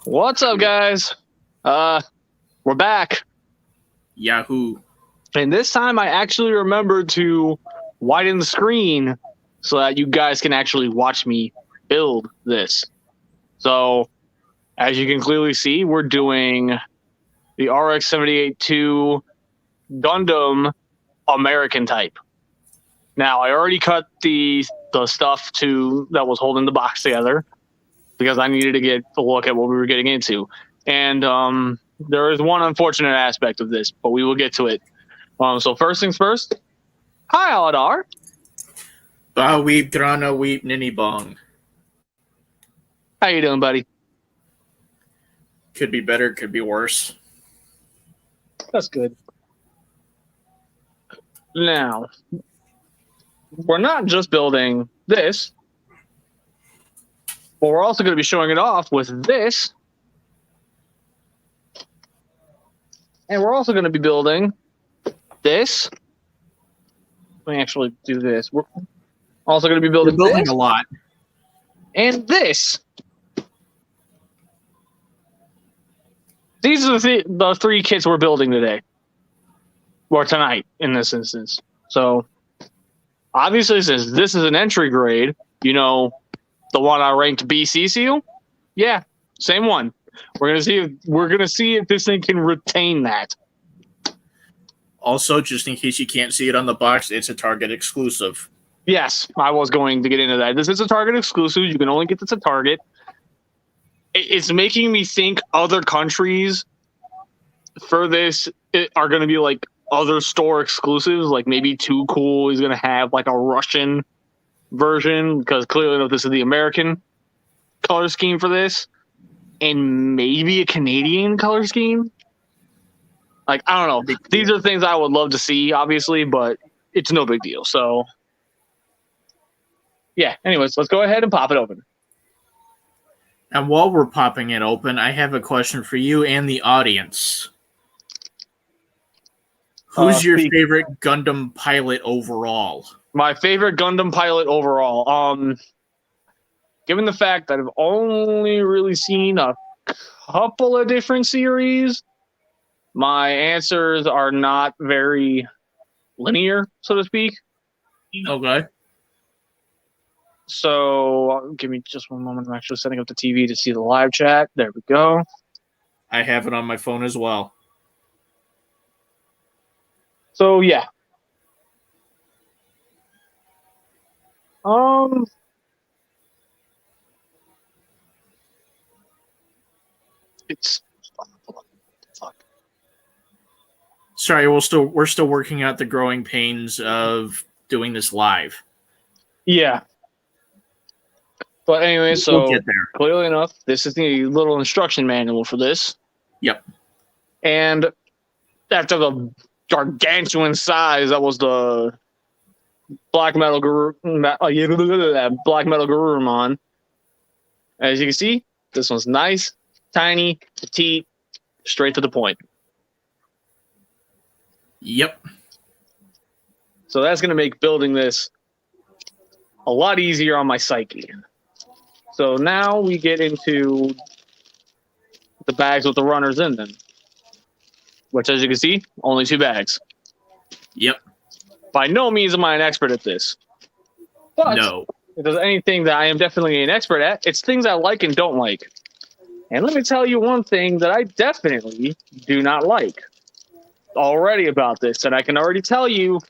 What's up, guys? We're back. Yahoo. And this time I actually remembered to widen the screen so that you guys can actually watch me build this. So, as you can clearly see, we're doing the RX-78-2 Gundam American type. Now, I already cut the stuff that was holding the box together because I needed to get a look at what we were getting into. And there is one unfortunate aspect of this, but we will get to it. So first things first. Hi, Aladar. Ba weep drana weep ninny bong. How you doing, buddy? Could be better, could be worse. That's good. Now, we're not just building this, but we're also going to be showing it off with this. And we're also going to be building this. Let me actually do this. We're also going to be building a lot. And this. These are the three kits we're building today. Or tonight, in this instance. So, obviously, since this is an entry grade, you know, the one I ranked BC seal? Yeah, same one. We're gonna see if this thing can retain that. Also, just in case you can't see it on the box, it's a Target exclusive. Yes, I was going to get into that. This is a Target exclusive. You can only get this at Target. It's making me think other countries for this are going to be like other store exclusives. Like maybe Too Cool is going to have like a Russian version because clearly this is the American color scheme for this. And maybe a Canadian color scheme. Like, I don't know. These are things I would love to see, obviously, but it's no big deal. So, yeah. Anyways, let's go ahead and pop it open. And while we're popping it open, I have a question for you and the audience. Who's your favorite Gundam pilot overall? My favorite Gundam pilot overall? Given the fact that I've only really seen a couple of different series, my answers are not very linear, so to speak. Okay. So give me just one moment. I'm actually setting up the TV to see the live chat. There we go. I have it on my phone as well. So yeah. It's fuck. Sorry, we're still working out the growing pains of doing this live. Yeah. But anyway, so we'll get there. Clearly enough, this is the little instruction manual for this. Yep. And after the gargantuan size, that was the Black Metal Garurumon. As you can see, this one's nice, tiny, petite, straight to the point. Yep. So that's going to make building this a lot easier on my psyche. So now we get into the bags with the runners in them, which, as you can see, only 2 bags. Yep. By no means am I an expert at this. But no. If there's anything that I am definitely an expert at, it's things I like and don't like. And let me tell you one thing that I definitely do not like already about this, and I can already tell you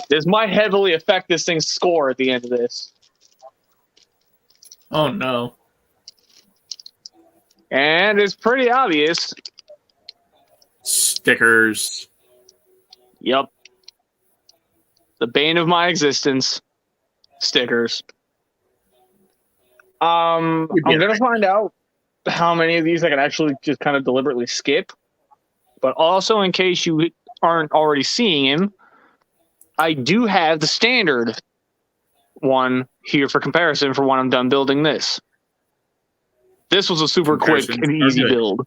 this might heavily affect this thing's score at the end of this. Oh, no. And it's pretty obvious. Stickers. Yep. The bane of my existence. Stickers. I'm going to find out how many of these I can actually just kind of deliberately skip. But also, in case you aren't already seeing him, I do have the standard one here for comparison for when I'm done building this. This was a super quick and easy build.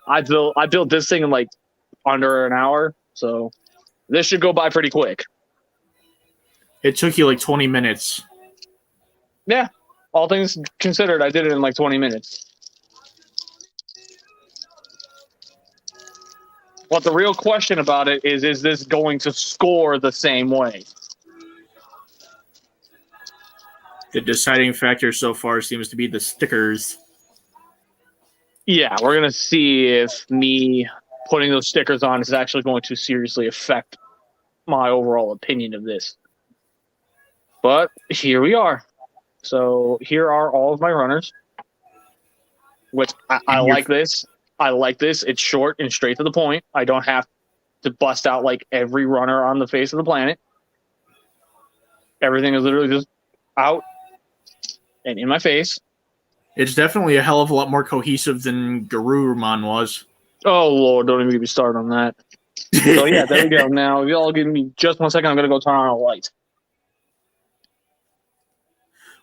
I built this thing in like under an hour, so this should go by pretty quick. It took you like 20 minutes. Yeah. All things considered, I did it in like 20 minutes. But the real question about it is this going to score the same way? The deciding factor so far seems to be the stickers. Yeah, we're going to see if me putting those stickers on is actually going to seriously affect my overall opinion of this. But here we are. So here are all of my runners, which I like this. I like this. It's short and straight to the point. I don't have to bust out like every runner on the face of the planet. Everything is literally just out and in my face. It's definitely a hell of a lot more cohesive than Garurumon was. Oh, Lord, don't even get me started on that. So, yeah, there we go. Now, if y'all give me just 1 second, I'm going to go turn on a light.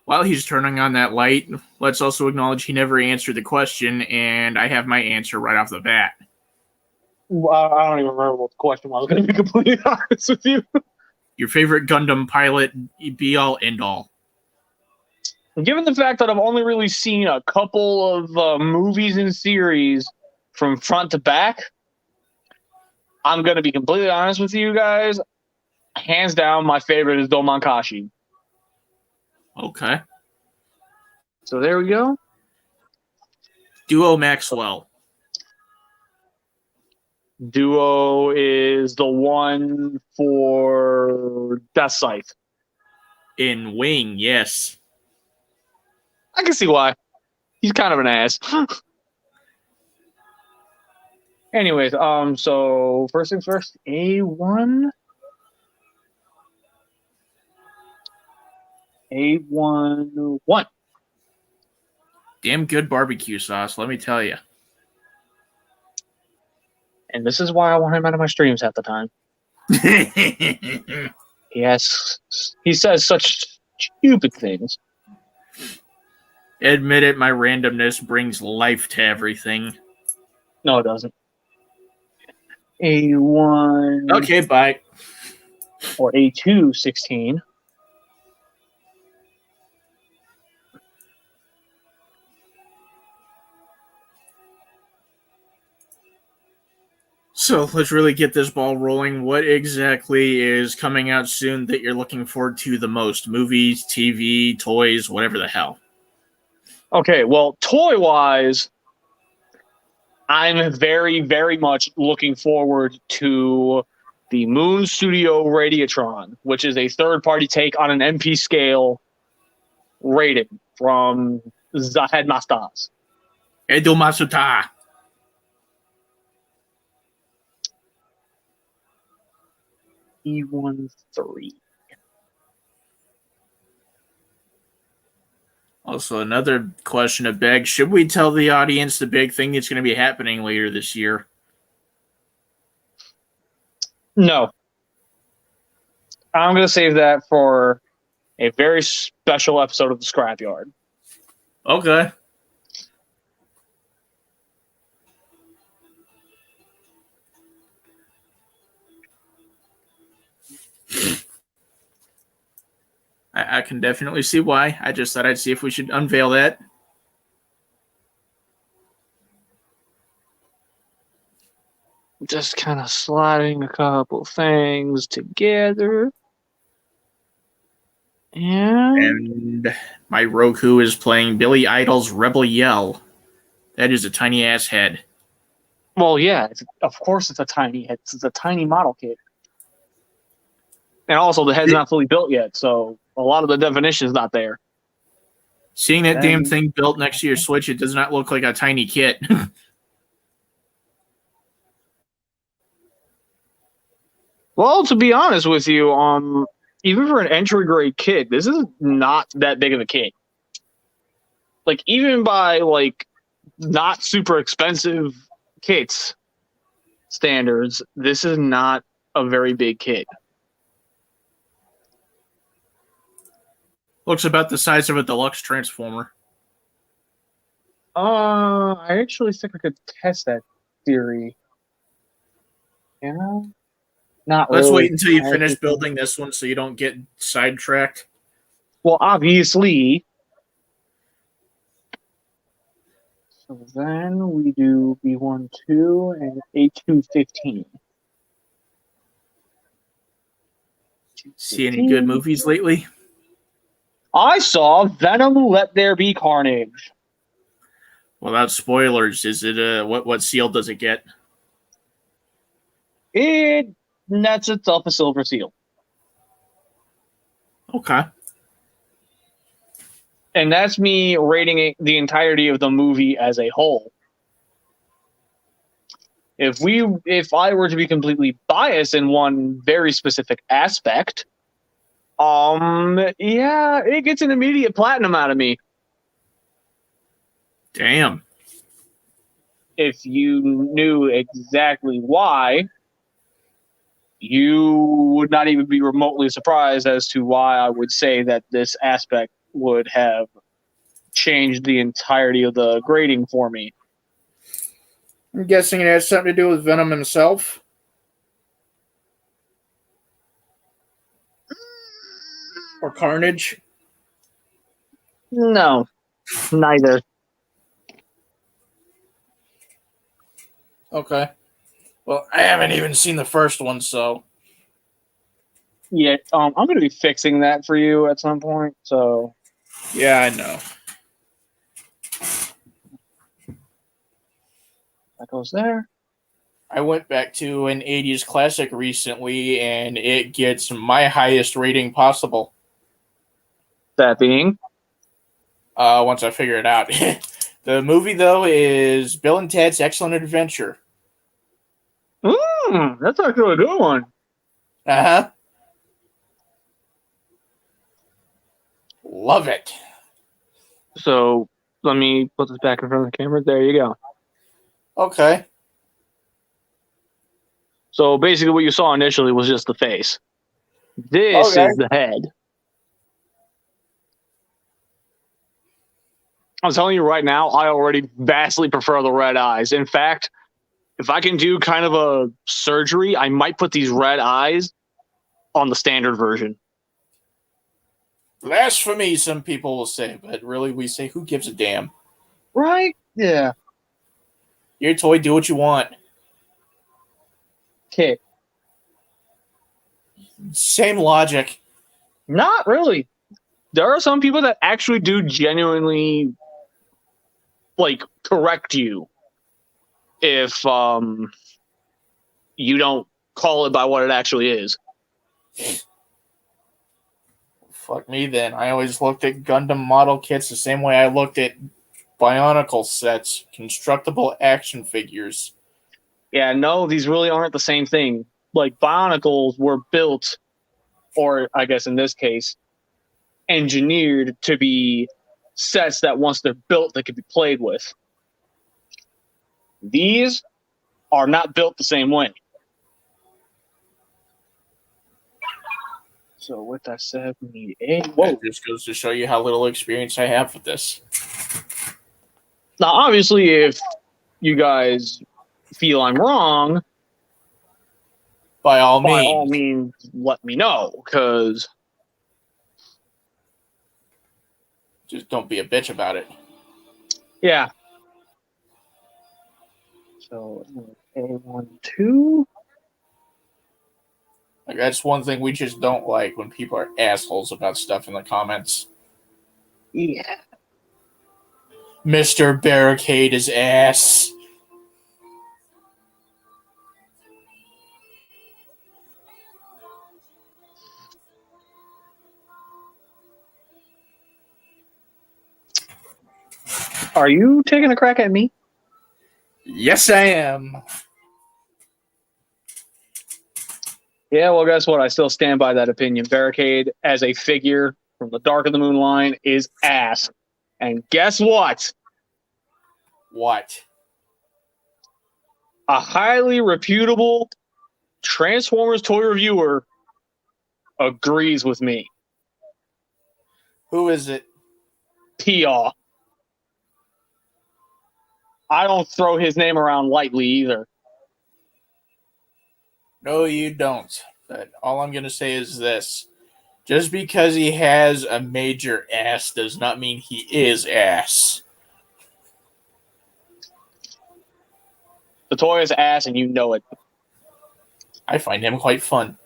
While he's turning on that light, let's also acknowledge he never answered the question, and I have my answer right off the bat. Well, I don't even remember what the question was. I'm going to be completely honest with you. Your favorite Gundam pilot, be-all, end-all. Given the fact that I've only really seen a couple of movies and series from front to back, I'm going to be completely honest with you guys. Hands down, my favorite is Domankashi. Okay. So there we go. Duo Maxwell. Duo is the one for Death Scythe. In Wing, yes. I can see why. He's kind of an ass. Anyways, so first things first, A1. A1. Damn good barbecue sauce, let me tell you. And this is why I want him out of my streams half the time. Yes, he says such stupid things. Admit it, my randomness brings life to everything. No, it doesn't. A1. Okay, bye. Or A2 16. So let's really get this ball rolling. What exactly is coming out soon that you're looking forward to the most? Movies, TV, toys, whatever the hell. Okay, well, toy-wise, I'm very, very much looking forward to the Moon Studio Radiatron, which is a third-party take on an MP scale rating from the Headmasters. Edo Masuta. E13. Also, another question of Beg. Should we tell the audience the big thing that's going to be happening later this year? No. I'm going to save that for a very special episode of the Scrapyard. Okay. I can definitely see why. I just thought I'd see if we should unveil that. Just kind of sliding a couple things together. And my Roku is playing Billy Idol's Rebel Yell. That is a tiny ass head. Well, yeah, of course it's a tiny head. It's a tiny model kit. And also, the head's not fully built yet, so a lot of the definition is not there. Seeing that damn thing built next to your Switch, it does not look like a tiny kit. Well, to be honest with you, even for an entry-grade kit, this is not that big of a kit. Like, even by, like, not super expensive kits standards, this is not a very big kit. Looks about the size of a deluxe Transformer. I actually think I could test that theory. Yeah. Not Let's really. wait until you finish building this one so you don't get sidetracked. Well, obviously. So Then we do B12 and A215. See any good movies lately? I saw Venom Let There Be Carnage. Without spoilers, is it what seal does it get? It nets itself a silver seal. Okay. And that's me rating the entirety of the movie as a whole. If I were to be completely biased in one very specific aspect, yeah, it gets an immediate platinum out of me. Damn. If you knew exactly why, you would not even be remotely surprised as to why I would say that this aspect would have changed the entirety of the grading for me. I'm guessing it has something to do with Venom himself. Or Carnage? No, neither. Okay. Well, I haven't even seen the first one, so. Yeah, I'm going to be fixing that for you at some point, so. Yeah, I know. That goes there. I went back to an 80s classic recently, and it gets my highest rating possible. That being? Once I figure it out. The movie, though, is Bill and Ted's Excellent Adventure. That's actually a good one. Uh-huh. Love it. So let me put this back in front of the camera. There you go. Okay. So basically what you saw initially was just the face. This is the head. I'm telling you right now, I already vastly prefer the red eyes. In fact, if I can do kind of a surgery, I might put these red eyes on the standard version. Blasphemy, some people will say, but really we say, who gives a damn? Right? Yeah. Your toy, do what you want. Okay. Same logic. Not really. There are some people that actually do genuinely correct you if you don't call it by what it actually is. Fuck me then. I always looked at Gundam model kits the same way I looked at Bionicle sets, constructible action figures. Yeah, no, these really aren't the same thing. Like, Bionicles were built, or I guess in this case, engineered to be sets that once they're built, they could be played with. These are not built the same way. So with that said, we need a... Whoa. That just goes to show you how little experience I have with this. Now, obviously, if you guys feel I'm wrong, by all means, let me know, because... Just don't be a bitch about it. Yeah. So, A12... Like, that's one thing we just don't like, when people are assholes about stuff in the comments. Yeah. Mr. Barricade is ass. Are you taking a crack at me? Yes, I am. Yeah, well, guess what? I still stand by that opinion. Barricade, as a figure from the Dark of the Moon line, is ass. And guess what? What? A highly reputable Transformers toy reviewer agrees with me. Who is it? P.R. I don't throw his name around lightly either. No, you don't. But all I'm going to say is this. Just because he has a major ass does not mean he is ass. The toy is ass, and you know it. I find him quite fun.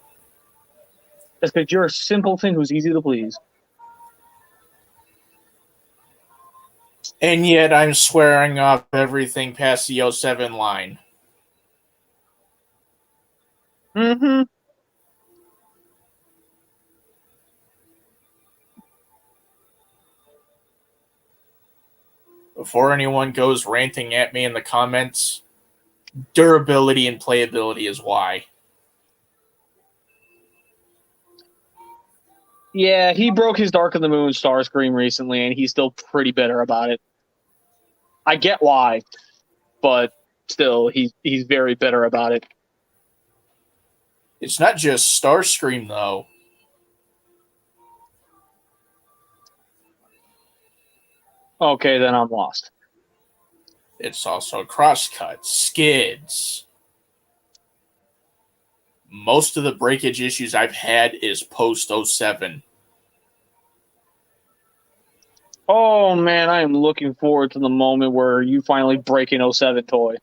That's because you're a simpleton who's easy to please. And yet I'm swearing off everything past the 07 line. Mm-hmm. Before anyone goes ranting at me in the comments, durability and playability is why. Yeah, he broke his Dark of the Moon Starscream recently, and he's still pretty bitter about it. I get why, but still, he's very bitter about it. It's not just Starscream, though. Okay, then I'm lost. It's also Crosscut, Skids. Most of the breakage issues I've had is post 07. Oh, man, I am looking forward to the moment where you finally break an 07 toy.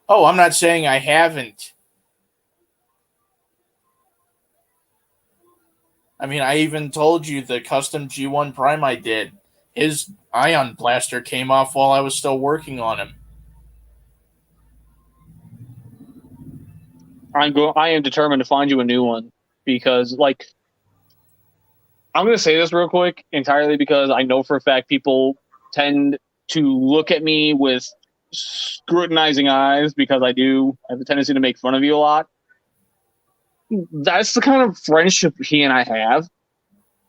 Oh, I'm not saying I haven't. I mean, I even told you the custom G1 Prime I did. His ion blaster came off while I was still working on him. I am determined to find you a new one because, like, I'm going to say this real quick entirely because I know for a fact people tend to look at me with scrutinizing eyes because I have a tendency to make fun of you a lot. That's the kind of friendship he and I have.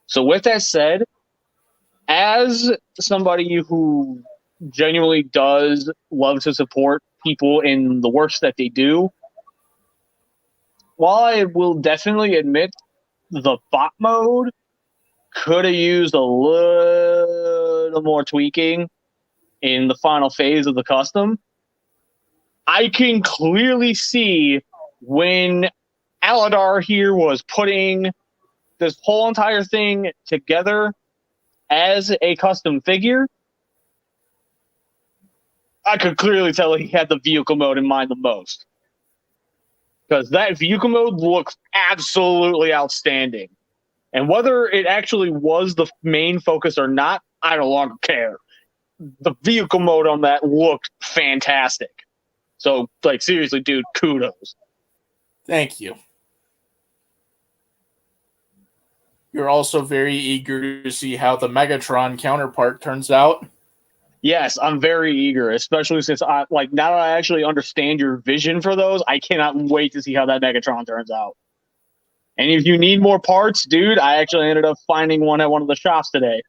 So with that said, as somebody who genuinely does love to support people in the works that they do, while I will definitely admit the bot mode could have used a little more tweaking in the final phase of the custom, I can clearly see when Aladar here was putting this whole entire thing together as a custom figure, I could clearly tell he had the vehicle mode in mind the most. Because that vehicle mode looks absolutely outstanding. And whether it actually was the main focus or not, I no longer care. The vehicle mode on that looked fantastic. So, like, seriously, dude, kudos. Thank you. You're also very eager to see how the Megatron counterpart turns out. Yes, I'm very eager, especially since now that I actually understand your vision for those, I cannot wait to see how that Megatron turns out. And if you need more parts, dude, I actually ended up finding one at one of the shops today.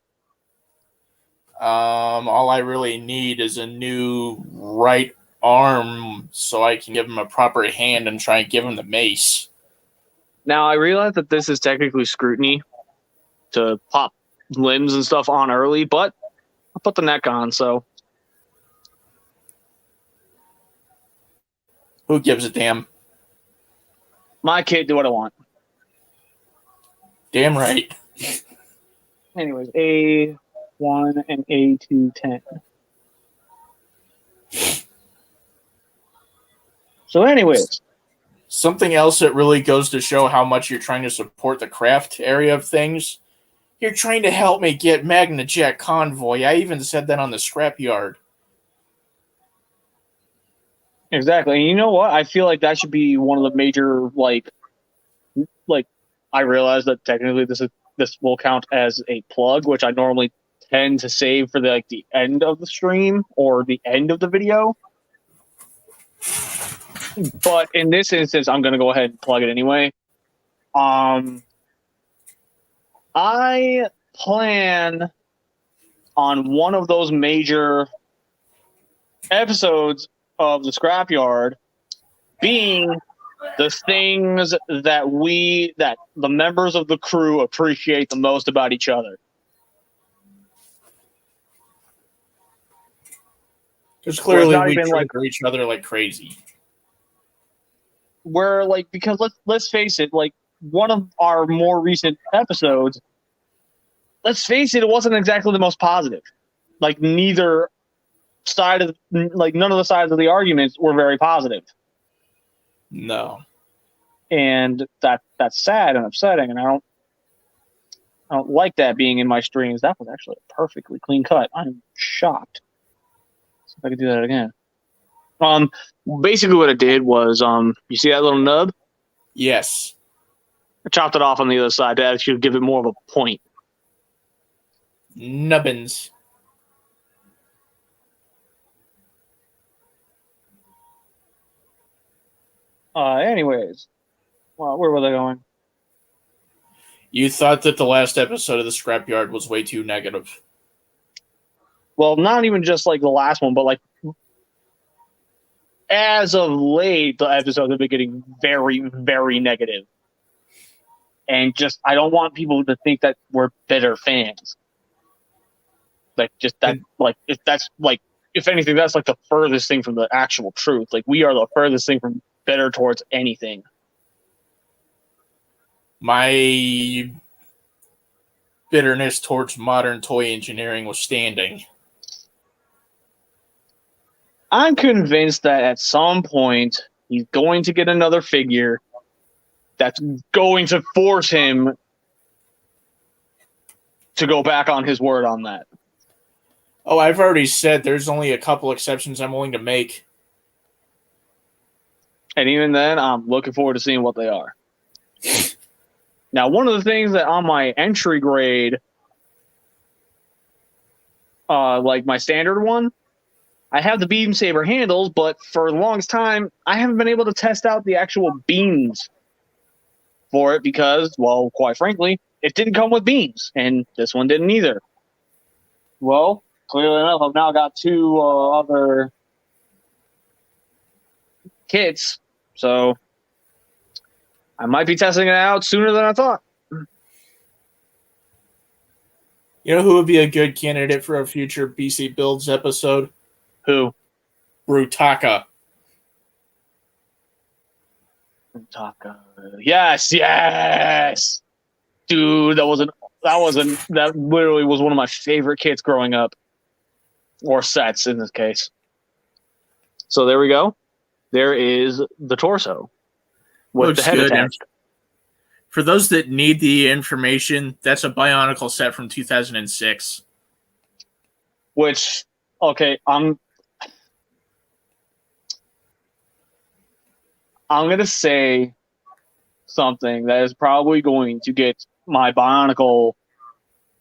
All I really need is a new right arm so I can give him a proper hand and try and give him the mace. Now, I realize that this is technically scrutiny to pop limbs and stuff on early, but I'll put the neck on, so. Who gives a damn? My kid, do what I want. Damn right. Anyways, A1 and A210. So anyways. Something else that really goes to show how much you're trying to support the craft area of things. You're trying to help me get Magna Jet Convoy. I even said that on the scrapyard. Exactly. And you know what? I feel like that should be one of the major, like I realize that technically this will count as a plug, which I normally tend to save for the end of the stream or the end of the video. But in this instance, I'm going to go ahead and plug it anyway. I plan on one of those major episodes of the Scrapyard being the things that the members of the crew appreciate the most about each other. Because clearly we trigger each other like crazy. Where, because let's face it, one of our more recent episodes, let's face it wasn't exactly the most positive. Neither side of none of the sides of the arguments were very positive. No. And that's sad and upsetting, and I don't like that being in my streams. That was actually a perfectly clean cut. I'm shocked. See if I can do that again. Basically what it did was, you see that little nub? Yes. I chopped it off on the other side to actually give it more of a point. Nubbins. Anyways, well, where were they going? You thought that the last episode of the Scrapyard was way too negative. Well, not even just like the last one, but like as of late, the episodes have been getting very, very negative. And just, I don't want people to think that we're bitter fans. Like, just that, like, if anything, that's like the furthest thing from the actual truth. Like, we are the furthest thing from bitter towards anything. My bitterness towards modern toy engineering was standing. I'm convinced that at some point he's going to get another figure that's going to force him to go back on his word on that. Oh, I've already said there's only a couple exceptions I'm willing to make. And even then, I'm looking forward to seeing what they are. Now, one of the things that on my entry grade, like my standard one, I have the beam saber handles, but for the longest time, I haven't been able to test out the actual beams for it because, well, quite frankly, it didn't come with beams, and this one didn't either. Well, clearly enough, I've now got two other kits, so I might be testing it out sooner than I thought. You know who would be a good candidate for a future BC Builds episode? Who? Brutaka. Brutaka. Yes. Dude, that literally was one of my favorite kits growing up. Or sets in this case. So there we go. There is the torso with Looks the head good. attached. For those that need the information, that's a Bionicle set from 2006. Which, okay, I'm going to say something that is probably going to get my Bionicle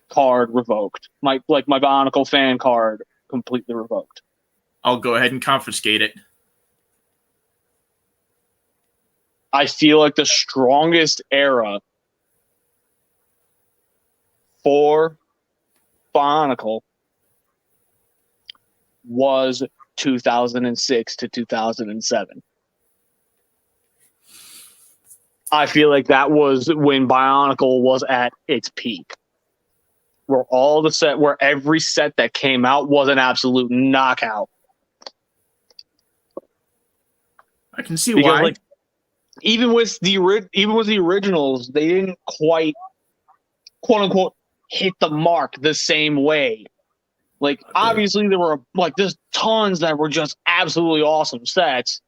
card revoked. My Bionicle fan card completely revoked. I'll go ahead and confiscate it. I feel like the strongest era for Bionicle was 2006 to 2007. I feel like that was when Bionicle was at its peak. Where every set that came out was an absolute knockout. I can see why. Like, even with the originals, they didn't quite, quote unquote, hit the mark the same way. Like, okay. Obviously there were there's tons that were just absolutely awesome sets,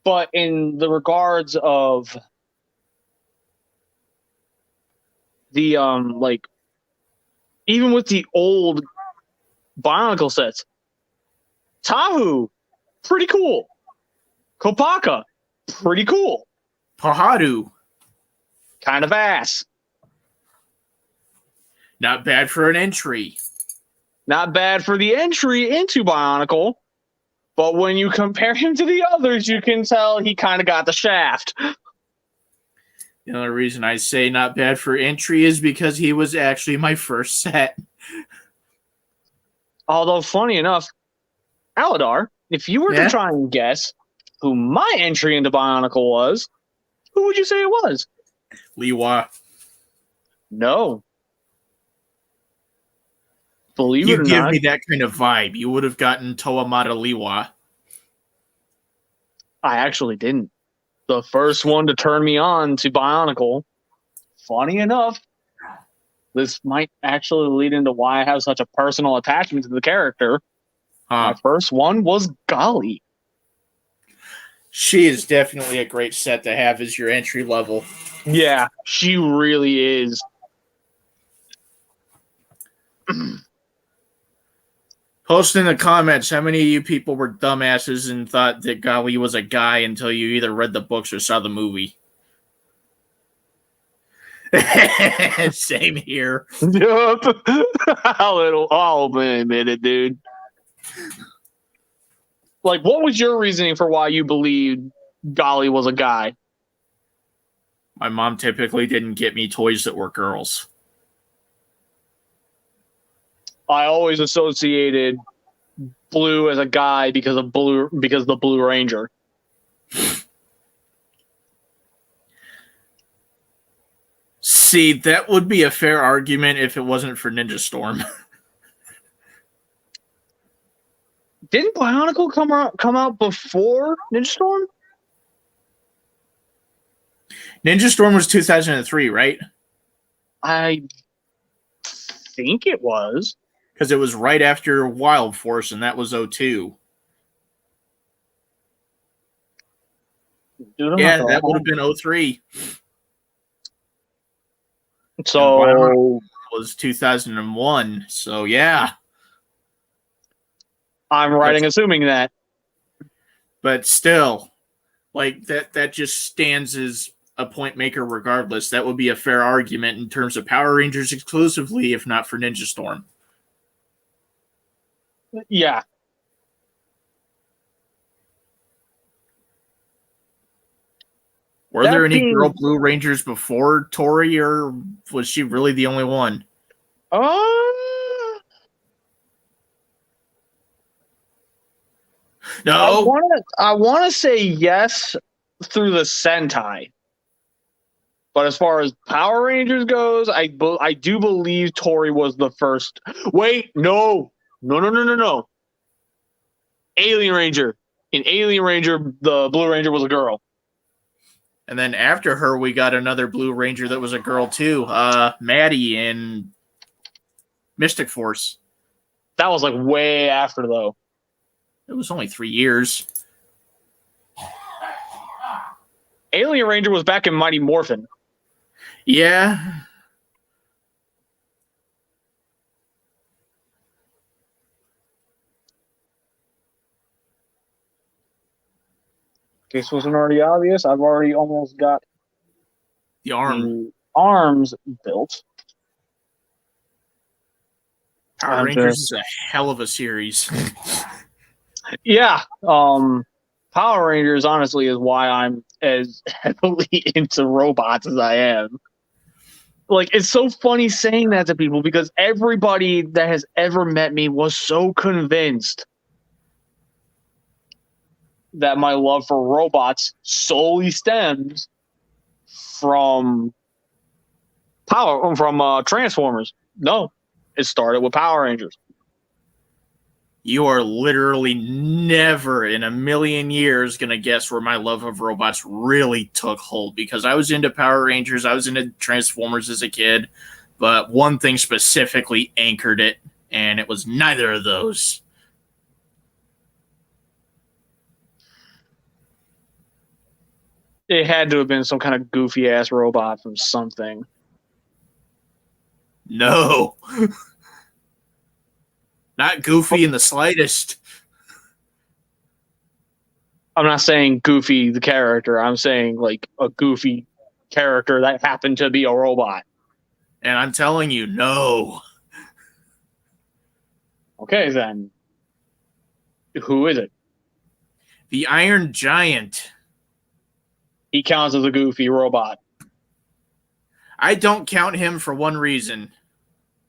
but in the regards of the even with the old Bionicle sets, Tahu, pretty cool. Kopaka, pretty cool. Pahadu, kind of ass. Not bad for an entry. Not bad for the entry into Bionicle, but when you compare him to the others, you can tell he kind of got the shaft. The only reason I say not bad for entry is because he was actually my first set. Although, funny enough, Aladar, if you were to try and guess who my entry into Bionicle was, who would you say it was? Liwa. No. Believe it or not. You give me that kind of vibe. You would have gotten Toamata Liwa. I actually didn't. The first one to turn me on to Bionicle, funny enough, this might actually lead into why I have such a personal attachment to the character. My first one was Golly. She is definitely a great set to have as your entry level. Yeah, she really is. Post in the comments how many of you people were dumbasses and thought that Golly was a guy until you either read the books or saw the movie. Same here. Yup. I'll admit it, dude. Like, what was your reasoning for why you believed Golly was a guy? My mom typically didn't get me toys that were girls. I always associated Blue as a guy because of the Blue Ranger. See, that would be a fair argument if it wasn't for Ninja Storm. Didn't Bionicle come out before Ninja Storm? Ninja Storm was 2003, right? I think it was. Because it was right after Wild Force, and that was 02. Dude, yeah, that would have been 03. So was 2001. So yeah, I'm assuming that. But still, like that just stands as a point maker regardless. That would be a fair argument in terms of Power Rangers exclusively, if not for Ninja Storm. Yeah. Were there any girl Blue Rangers before Tori, or was she really the only one? No. I want to say yes through the Sentai. But as far as Power Rangers goes, I do believe Tori was the first. Wait, no. Alien Ranger. In Alien Ranger, the Blue Ranger was a girl. And then after her, we got another Blue Ranger that was a girl too. Maddie in Mystic Force. That was like way after, though. It was only 3 years. Alien Ranger was back in Mighty Morphin. Yeah. This wasn't already obvious. I've already almost got the arms built. Power Rangers is a hell of a series. Yeah. Power Rangers, honestly, is why I'm as heavily into robots as I am. Like, it's so funny saying that to people because everybody that has ever met me was so convinced that my love for robots solely stems from Transformers. No, it started with Power Rangers. You are literally never in a million years going to guess where my love of robots really took hold, because I was into Power Rangers, I was into Transformers as a kid, but one thing specifically anchored it, and it was neither of those. It had to have been some kind of goofy ass robot from something. No. Not goofy in the slightest. I'm not saying Goofy the character. I'm saying like a goofy character that happened to be a robot. And I'm telling you, no. Okay, then. Who is it? The Iron Giant. He counts as a goofy robot. I don't count him for one reason.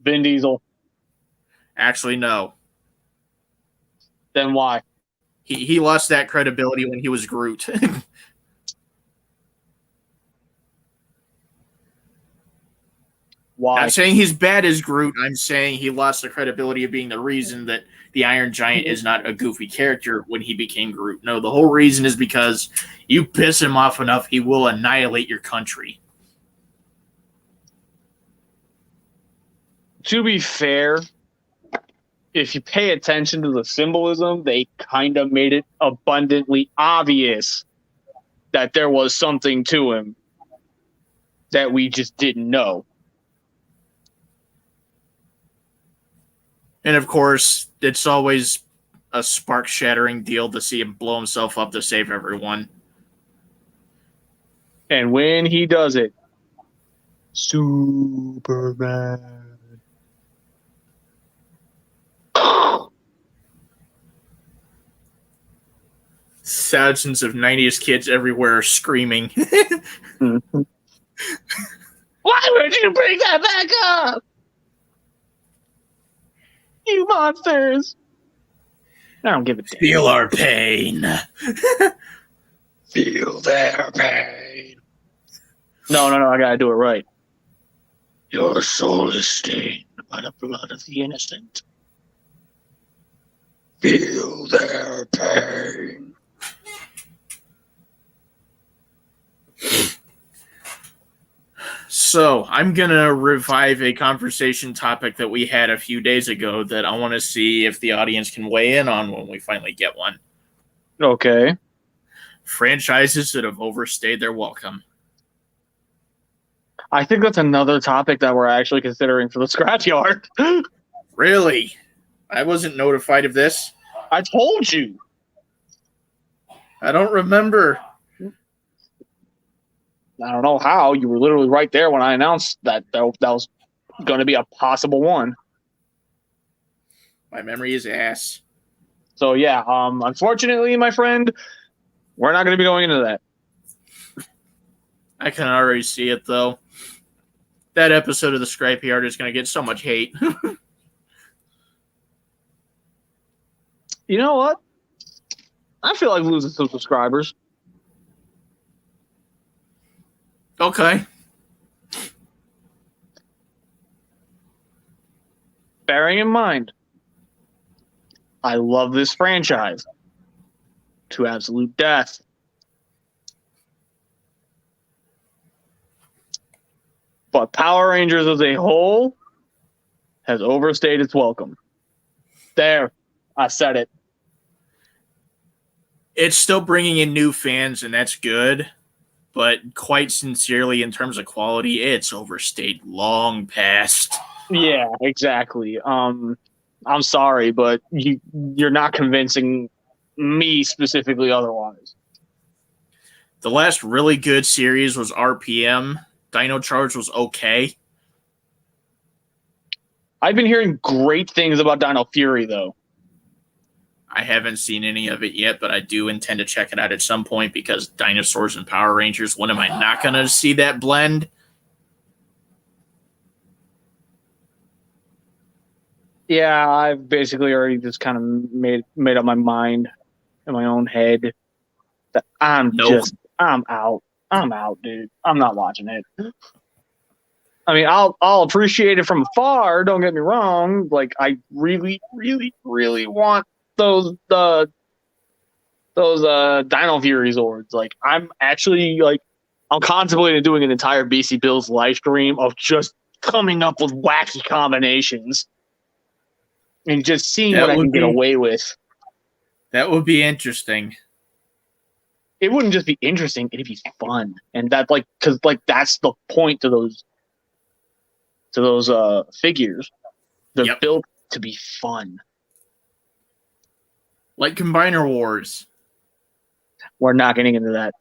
Vin Diesel. Actually, no. Then why? He lost that credibility when he was Groot. Why? I'm saying he's bad as Groot. I'm saying he lost the credibility of being the reason that the Iron Giant is not a goofy character when he became Groot. No, the whole reason is because you piss him off enough, he will annihilate your country. To be fair, if you pay attention to the symbolism, they kind of made it abundantly obvious that there was something to him that we just didn't know. And of course, it's always a spark-shattering deal to see him blow himself up to save everyone. And when he does it, Superman. Thousands of 90s kids everywhere screaming. Why would you bring that back up? You monsters. I don't give a damn. Feel our pain. Feel their pain. No, I gotta do it right. Your soul is stained by the blood of the innocent. Feel their pain. So, I'm going to revive a conversation topic that we had a few days ago that I want to see if the audience can weigh in on when we finally get one. Okay. Franchises that have overstayed their welcome. I think that's another topic that we're actually considering for the scrapyard. Really? I wasn't notified of this. I told you. I don't remember. I don't know how. You were literally right there when I announced that was going to be a possible one. My memory is ass. So, yeah, unfortunately, my friend, we're not going to be going into that. I can already see it, though. That episode of the Scrapyard is going to get so much hate. You know what? I feel like losing some subscribers. Okay. Bearing in mind, I love this franchise to absolute death. But Power Rangers as a whole has overstayed its welcome. There, I said it. It's still bringing in new fans, and that's good. But quite sincerely, in terms of quality, it's overstayed long past. Yeah, exactly. I'm sorry, but you're not convincing me specifically otherwise. The last really good series was RPM. Dino Charge was okay. I've been hearing great things about Dino Fury, though. I haven't seen any of it yet, but I do intend to check it out at some point because dinosaurs and Power Rangers, when am I not going to see that blend? Yeah, I've basically already just kind of made up my mind in my own head that I'm out. I'm out, dude. I'm not watching it. I mean, I'll appreciate it from afar. Don't get me wrong. Like, I really, really, really want those Dino Fury Zords. Like, I'm actually I'm contemplating doing an entire BC Bills live stream of just coming up with wacky combinations and just seeing what I can get away with. That would be interesting. It wouldn't just be interesting; it'd be fun, and that because that's the point to those figures. They're built to be fun. Like Combiner Wars. We're not getting into that.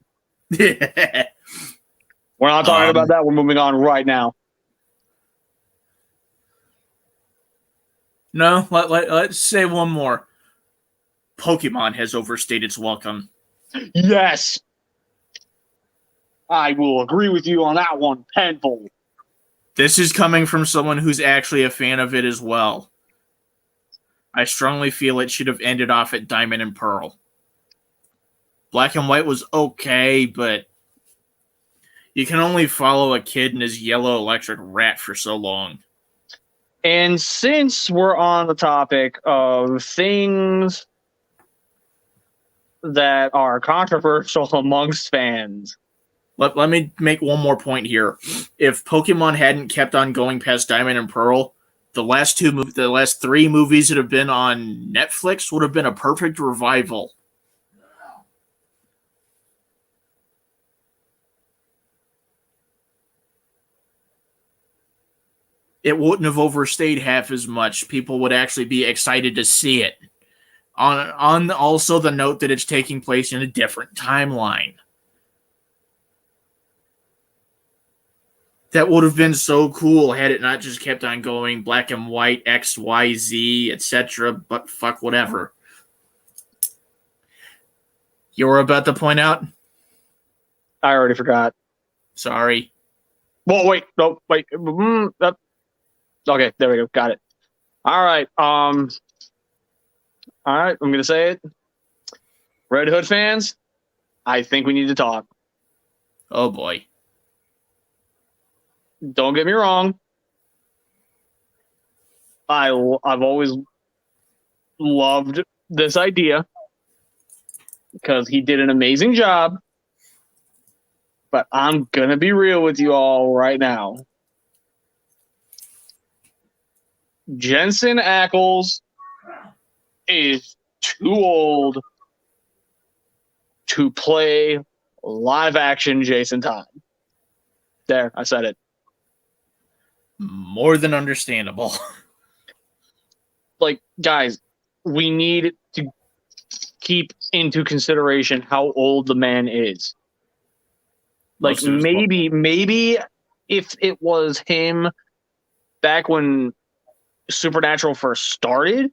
We're not talking about that. We're moving on right now. No, let's say one more. Pokemon has overstayed its welcome. Yes. I will agree with you on that one, tenfold. This is coming from someone who's actually a fan of it as well. I strongly feel it should have ended off at Diamond and Pearl. Black and White was okay, but you can only follow a kid and his yellow electric rat for so long. And since we're on the topic of things that are controversial amongst fans. Let me make one more point here. If Pokemon hadn't kept on going past Diamond and Pearl, the last three movies that have been on Netflix would have been a perfect revival. It wouldn't have overstayed half as much. People would actually be excited to see it. On also the note that it's taking place in a different timeline. That would have been so cool had it not just kept on going black and white, X, Y, Z, etc. But fuck whatever. You were about to point out? I already forgot. Sorry. Well, wait. No, wait. Okay, there we go. Got it. All right. All right. I'm gonna say it. Red Hood fans, I think we need to talk. Oh boy. Don't get me wrong. I've always loved this idea because he did an amazing job. But I'm gonna be real with you all right now. Jensen Ackles is too old to play live action Jason Todd. There, I said it. More than understandable. Like, guys, we need to keep into consideration how old the man is. Like, maybe if it was him back when Supernatural first started,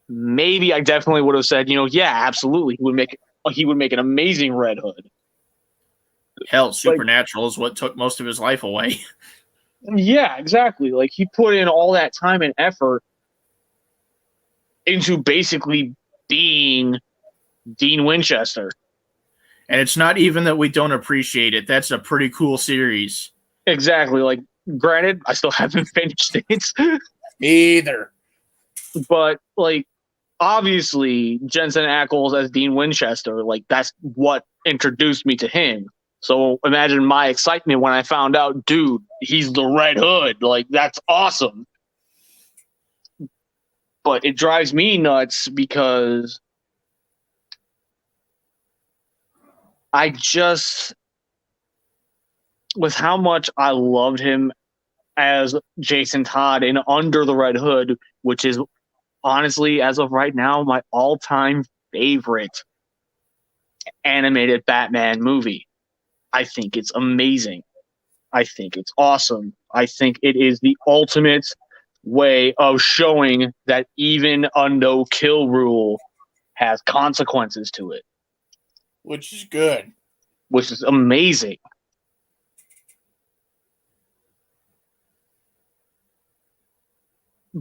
maybe I definitely would have said, yeah, absolutely, he would make an amazing Red Hood. Hell, Supernatural is what took most of his life away. Yeah, exactly. Like, he put in all that time and effort into basically being Dean Winchester. And it's not even that we don't appreciate it. That's a pretty cool series. Exactly. Like, granted, I still haven't finished it. Either. But, like, obviously, Jensen Ackles as Dean Winchester, like, that's what introduced me to him. So imagine my excitement when I found out, dude, he's the Red Hood. Like, that's awesome. But it drives me nuts because I just, with how much I loved him as Jason Todd in Under the Red Hood, which is honestly, as of right now, my all-time favorite animated Batman movie. I think it's amazing. I think it's awesome. I think it is the ultimate way of showing that even a no-kill rule has consequences to it. Which is good. Which is amazing.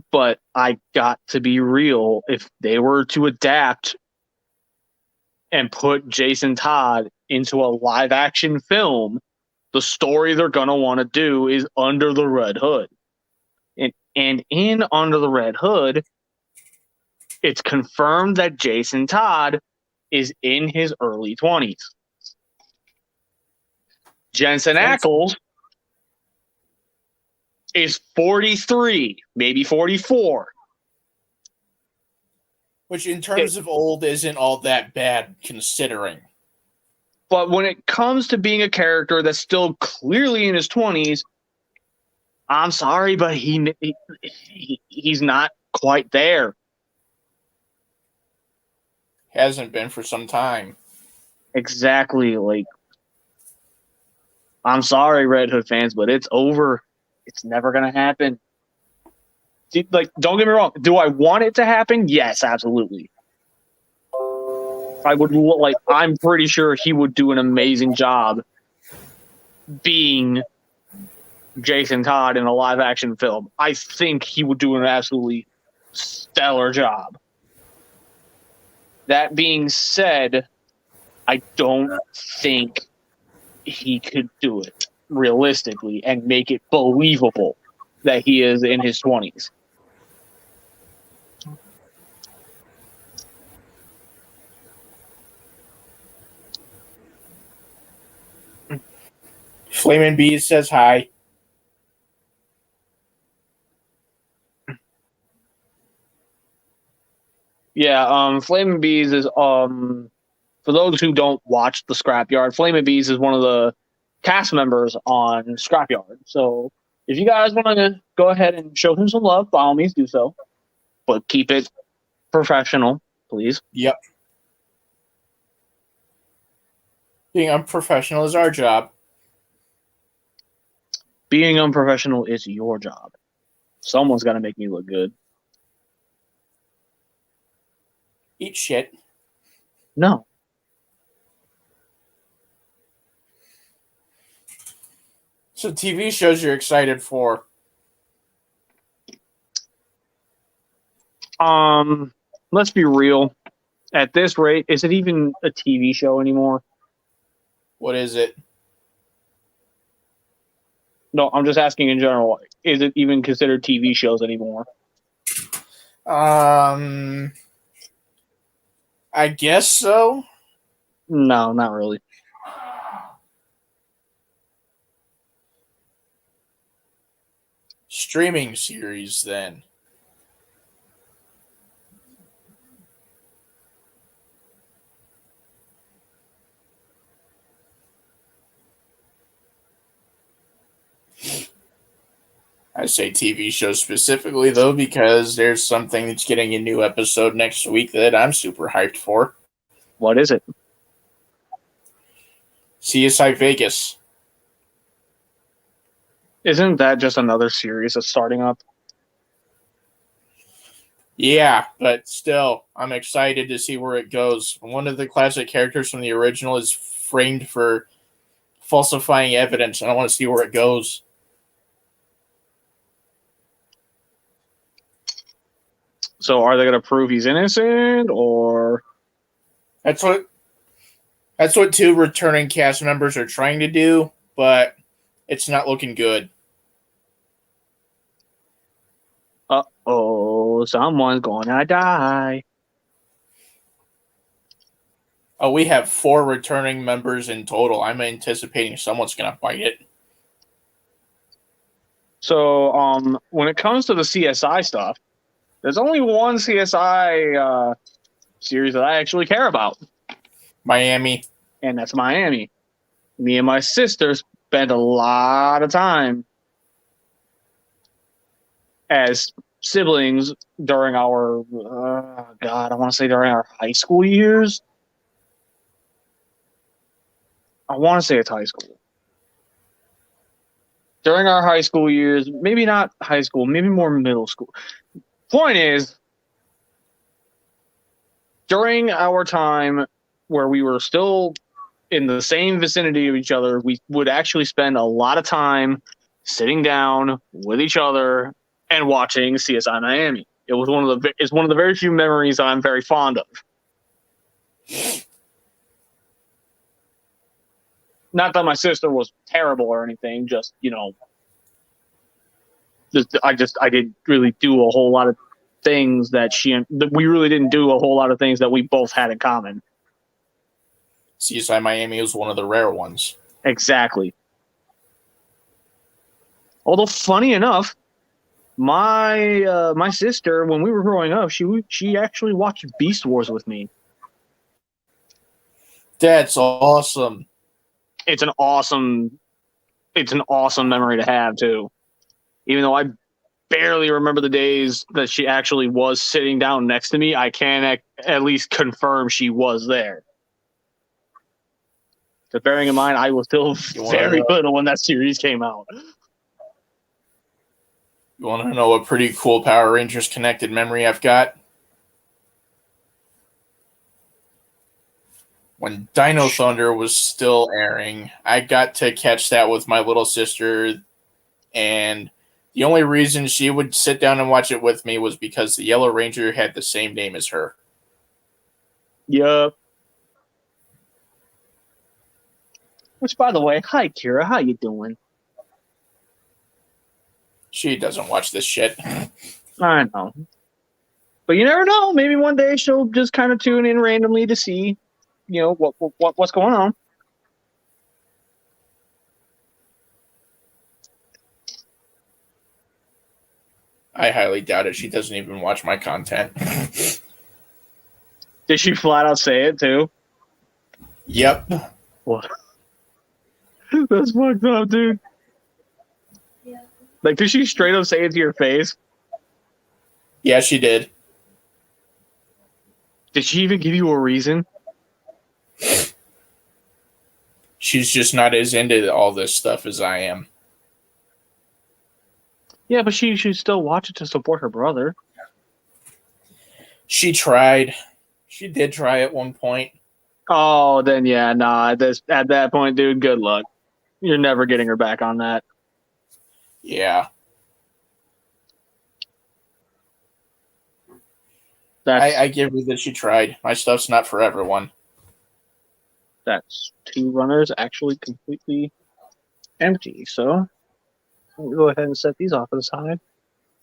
But I got to be real. If they were to adapt and put Jason Todd into a live-action film, the story they're going to want to do is Under the Red Hood. And in Under the Red Hood, it's confirmed that Jason Todd is in his early 20s. Jensen Ackles is 43, maybe 44. Which in terms of old isn't all that bad considering. But when it comes to being a character that's still clearly in his 20s, I'm sorry, but he's not quite there. Hasn't been for some time. Exactly. Like, I'm sorry, Red Hood fans, but it's over. It's never going to happen. Like, don't get me wrong. Do I want it to happen? Yes, absolutely. I'm pretty sure he would do an amazing job being Jason Todd in a live action film. I think he would do an absolutely stellar job. That being said, I don't think he could do it realistically and make it believable that he is in his 20s. Flamin' Bees says hi. Yeah, Flaming Bees is for those who don't watch the Scrapyard, Flaming Bees is one of the cast members on Scrapyard. So if you guys want to go ahead and show him some love, by all means do so. But keep it professional, please. Yep. Being unprofessional is our job. Being unprofessional is your job. Someone's got to make me look good. Eat shit. No. So TV shows you're excited for? Let's be real. At this rate, is it even a TV show anymore? What is it? No, I'm just asking in general. Is it even considered TV shows anymore? I guess so. No, not really. Streaming series, then. I say TV shows specifically, though, because there's something that's getting a new episode next week that I'm super hyped for. What is it? CSI Vegas. Isn't that just another series that's starting up? Yeah, but still, I'm excited to see where it goes. One of the classic characters from the original is framed for falsifying evidence, and I want to see where it goes. So are they going to prove he's innocent, or? That's what two returning cast members are trying to do, but it's not looking good. Uh-oh, someone's gonna die. Oh, we have 4 returning members in total. I'm anticipating someone's going to bite it. So, when it comes to the CSI stuff, there's only one CSI series that I actually care about. Miami. And that's Miami. Me and my sister spent a lot of time as siblings during our, I want to say during our high school years. I want to say it's high school. During our high school years, maybe not high school, maybe more middle school. Point is, during our time where we were still in the same vicinity of each other, we would actually spend a lot of time sitting down with each other and watching CSI Miami. It's one of the very few memories I'm very fond of. Not that my sister was terrible or anything, just, I didn't really do a whole lot of things we really didn't do a whole lot of things that we both had in common. CSI Miami was one of the rare ones. Exactly. Although, funny enough, my sister, when we were growing up, she actually watched Beast Wars with me. That's awesome. It's an awesome memory to have too. Even though I barely remember the days that she actually was sitting down next to me, I can at least confirm she was there. But bearing in mind, I was still very little when that series came out. You want to know a pretty cool Power Rangers connected memory I've got? When Dino Thunder was still airing, I got to catch that with my little sister, and the only reason she would sit down and watch it with me was because the Yellow Ranger had the same name as her. Yup. Which, by the way, hi Kira, how you doing? She doesn't watch this shit. I know. But you never know. Maybe one day she'll just kind of tune in randomly to see, what's going on. I highly doubt it. She doesn't even watch my content. Did she flat out say it too? Yep. What? That's fucked up, dude. Like, did she straight up say it to your face? Yeah, she did. Did she even give you a reason? She's just not as into all this stuff as I am. Yeah, but she should still watch it to support her brother. She tried. She did try at one point. Oh, then yeah, nah. At that point, dude, good luck. You're never getting her back on that. Yeah. I give her that she tried. My stuff's not for everyone. That's 2 runners actually completely empty. So we'll go ahead and set these off to the side.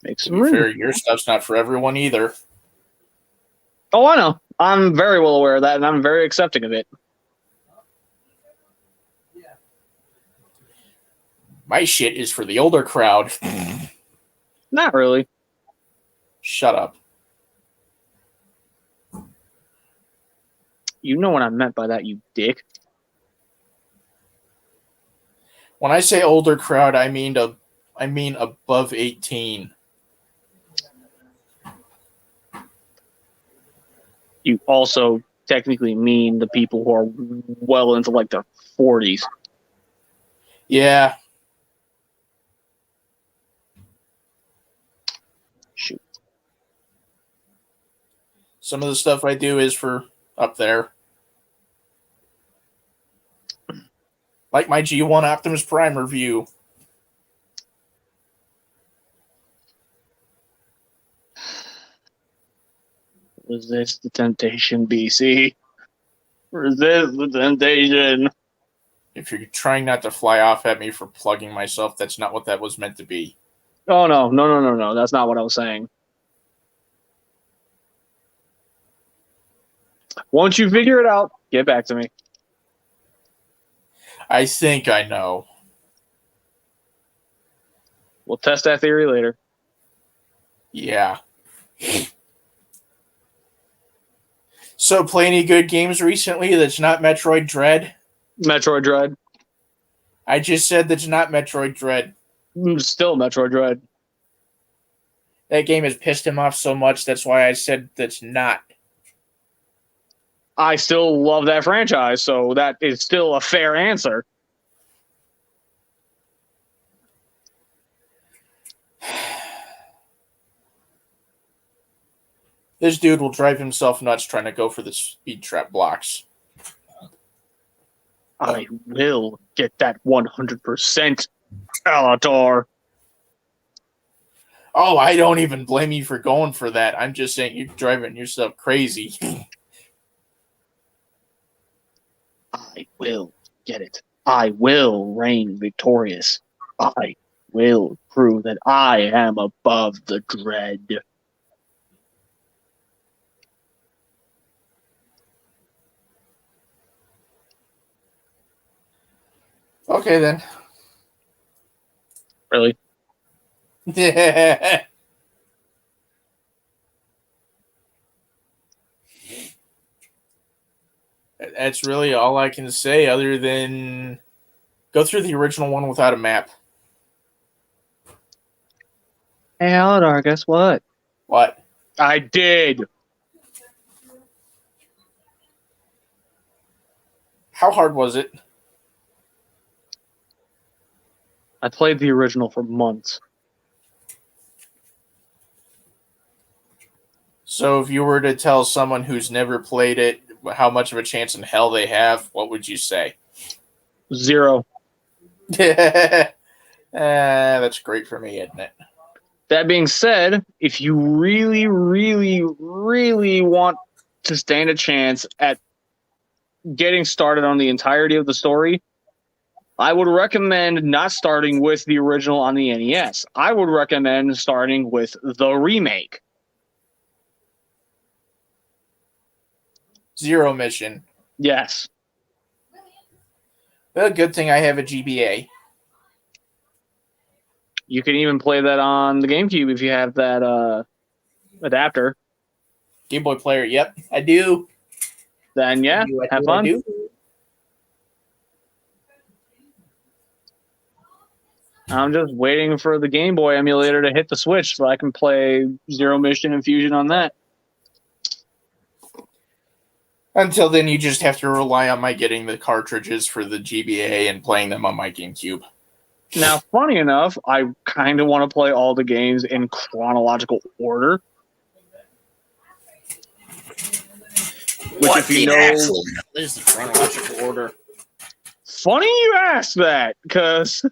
Make To some be room. fair, your stuff's not for everyone either. Oh, I know. I'm very well aware of that, and I'm very accepting of it. My shit is for the older crowd. Not really. Shut up. You know what I meant by that, you dick. When I say older crowd, I mean above 18. You also technically mean the people who are well into like the 40s. Yeah. Shoot. Some of the stuff I do is for up there. Like my G1 Optimus Prime review. Resist the temptation, BC. Resist the temptation. If you're trying not to fly off at me for plugging myself, that's not what that was meant to be. Oh, no. That's not what I was saying. Once you figure it out, get back to me. I think I know. We'll test that theory later. Yeah. So, play any good games recently that's not Metroid Dread? Metroid Dread. I just said that's not Metroid Dread. Still Metroid Dread. That game has pissed him off so much, that's why I said that's not. I still love that franchise, so that is still a fair answer. This dude will drive himself nuts trying to go for the speed trap blocks. I will get that 100%, Alator. Oh, I don't even blame you for going for that. I'm just saying you're driving yourself crazy. I will get it. I will reign victorious. I will prove that I am above the dread. Okay, then. Really? That's really all I can say other than go through the original one without a map. Hey, Aladar, guess what? What? I did. How hard was it? I played the original for months. So if you were to tell someone who's never played it how much of a chance in hell they have, what would you say? 0. That's great for me, isn't it? That being said, if you really, really, really want to stand a chance at getting started on the entirety of the story, I would recommend not starting with the original on the NES. I would recommend starting with the remake. 0 mission. Yes. Well, good thing I have a GBA. You can even play that on the GameCube if you have that adapter. Game Boy Player, yep, I do. Then yeah, have fun. I'm just waiting for the Game Boy emulator to hit the Switch so I can play Zero Mission and Fusion on that. Until then, you just have to rely on my getting the cartridges for the GBA and playing them on my GameCube. Now, funny enough, I kind of want to play all the games in chronological order. What if you know is the chronological order? Funny you asked that, because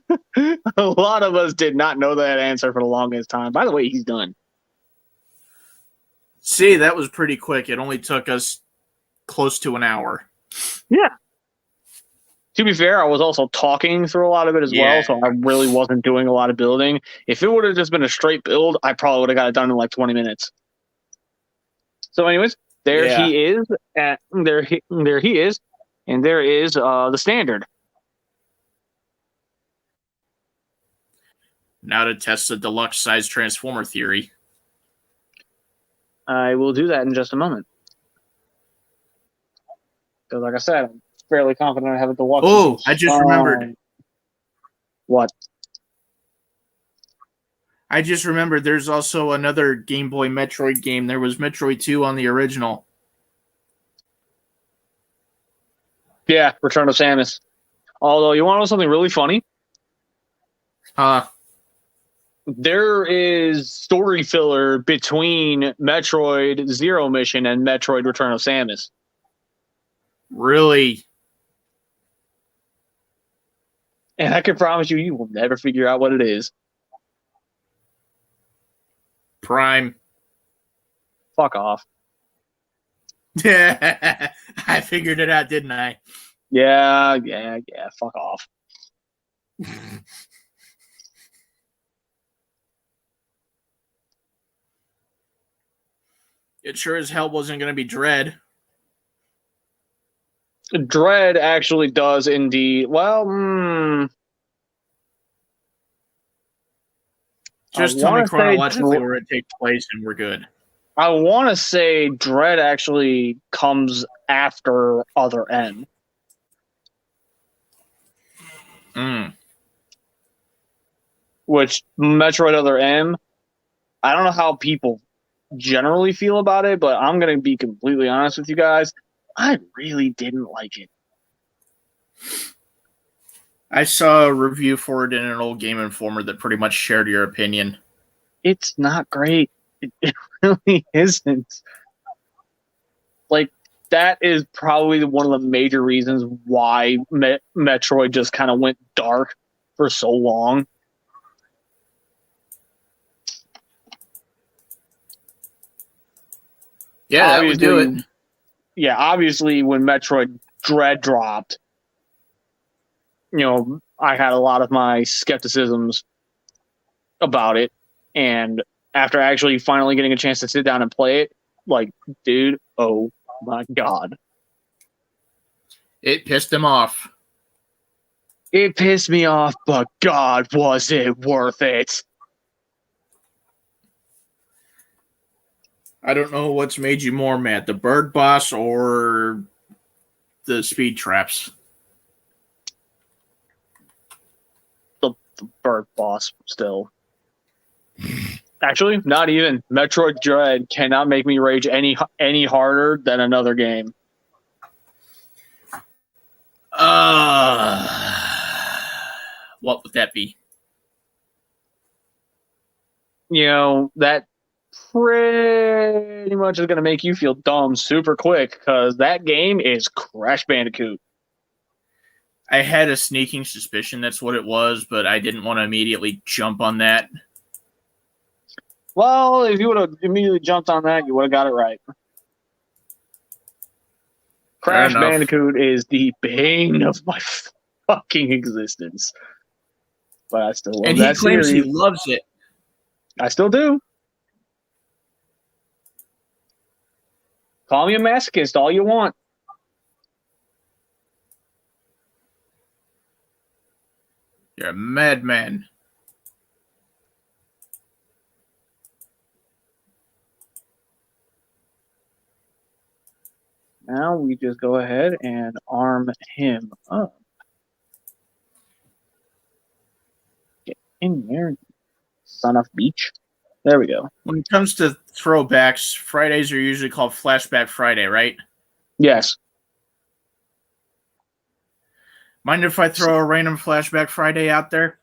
a lot of us did not know that answer for the longest time. By the way, he's done. See, that was pretty quick. It only took us close to an hour. Yeah. To be fair, I was also talking through a lot of it as well, so I really wasn't doing a lot of building. If it would have just been a straight build, I probably would have got it done in like 20 minutes. So anyways, he is. There he is. And there is the standard. Now to test the deluxe size transformer theory. I will do that in just a moment. Because like I said, I'm fairly confident I have a deluxe. Oh, I just remembered. What? I just remembered there's also another Game Boy Metroid game. There was Metroid 2 on the original. Yeah, Return of Samus. Although, you want to know something really funny? There is story filler between Metroid Zero Mission and Metroid Return of Samus. Really? And I can promise you will never figure out what it is. Prime. Fuck off. I figured it out, didn't I? Yeah, fuck off. It sure as hell wasn't going to be Dread. Dread actually does indeed. Well, just tell me chronologically where it takes place and we're good. I want to say Dread actually comes after Other M. Which, Metroid Other M, I don't know how people generally feel about it, but I'm going to be completely honest with you guys. I really didn't like it. I saw a review for it in an old Game Informer that pretty much shared your opinion. It's not great. It really isn't. Like, that is probably one of the major reasons why Metroid just kind of went dark for so long. Yeah, that would do it. Yeah, obviously when Metroid Dread dropped, I had a lot of my skepticisms about it. And after actually finally getting a chance to sit down and play it, like, dude, oh my God. It pissed him off. It pissed me off, but God, was it worth it? I don't know what's made you more mad, the bird boss or the speed traps. The bird boss still. Actually, not even. Metroid Dread cannot make me rage any harder than another game. What would that be? That pretty much is going to make you feel dumb super quick, because that game is Crash Bandicoot. I had a sneaking suspicion that's what it was, but I didn't want to immediately jump on that. Well, if you would have immediately jumped on that, you would have got it right. Crash Bandicoot is the bane of my fucking existence. But I still love that series. And he claims he loves it. I still do. Call me a masochist all you want. You're a madman. Now we just go ahead and arm him up. Get in there, son of beach. There we go. When it comes to throwbacks, Fridays are usually called Flashback Friday, right? Yes. Mind if I throw a random Flashback Friday out there?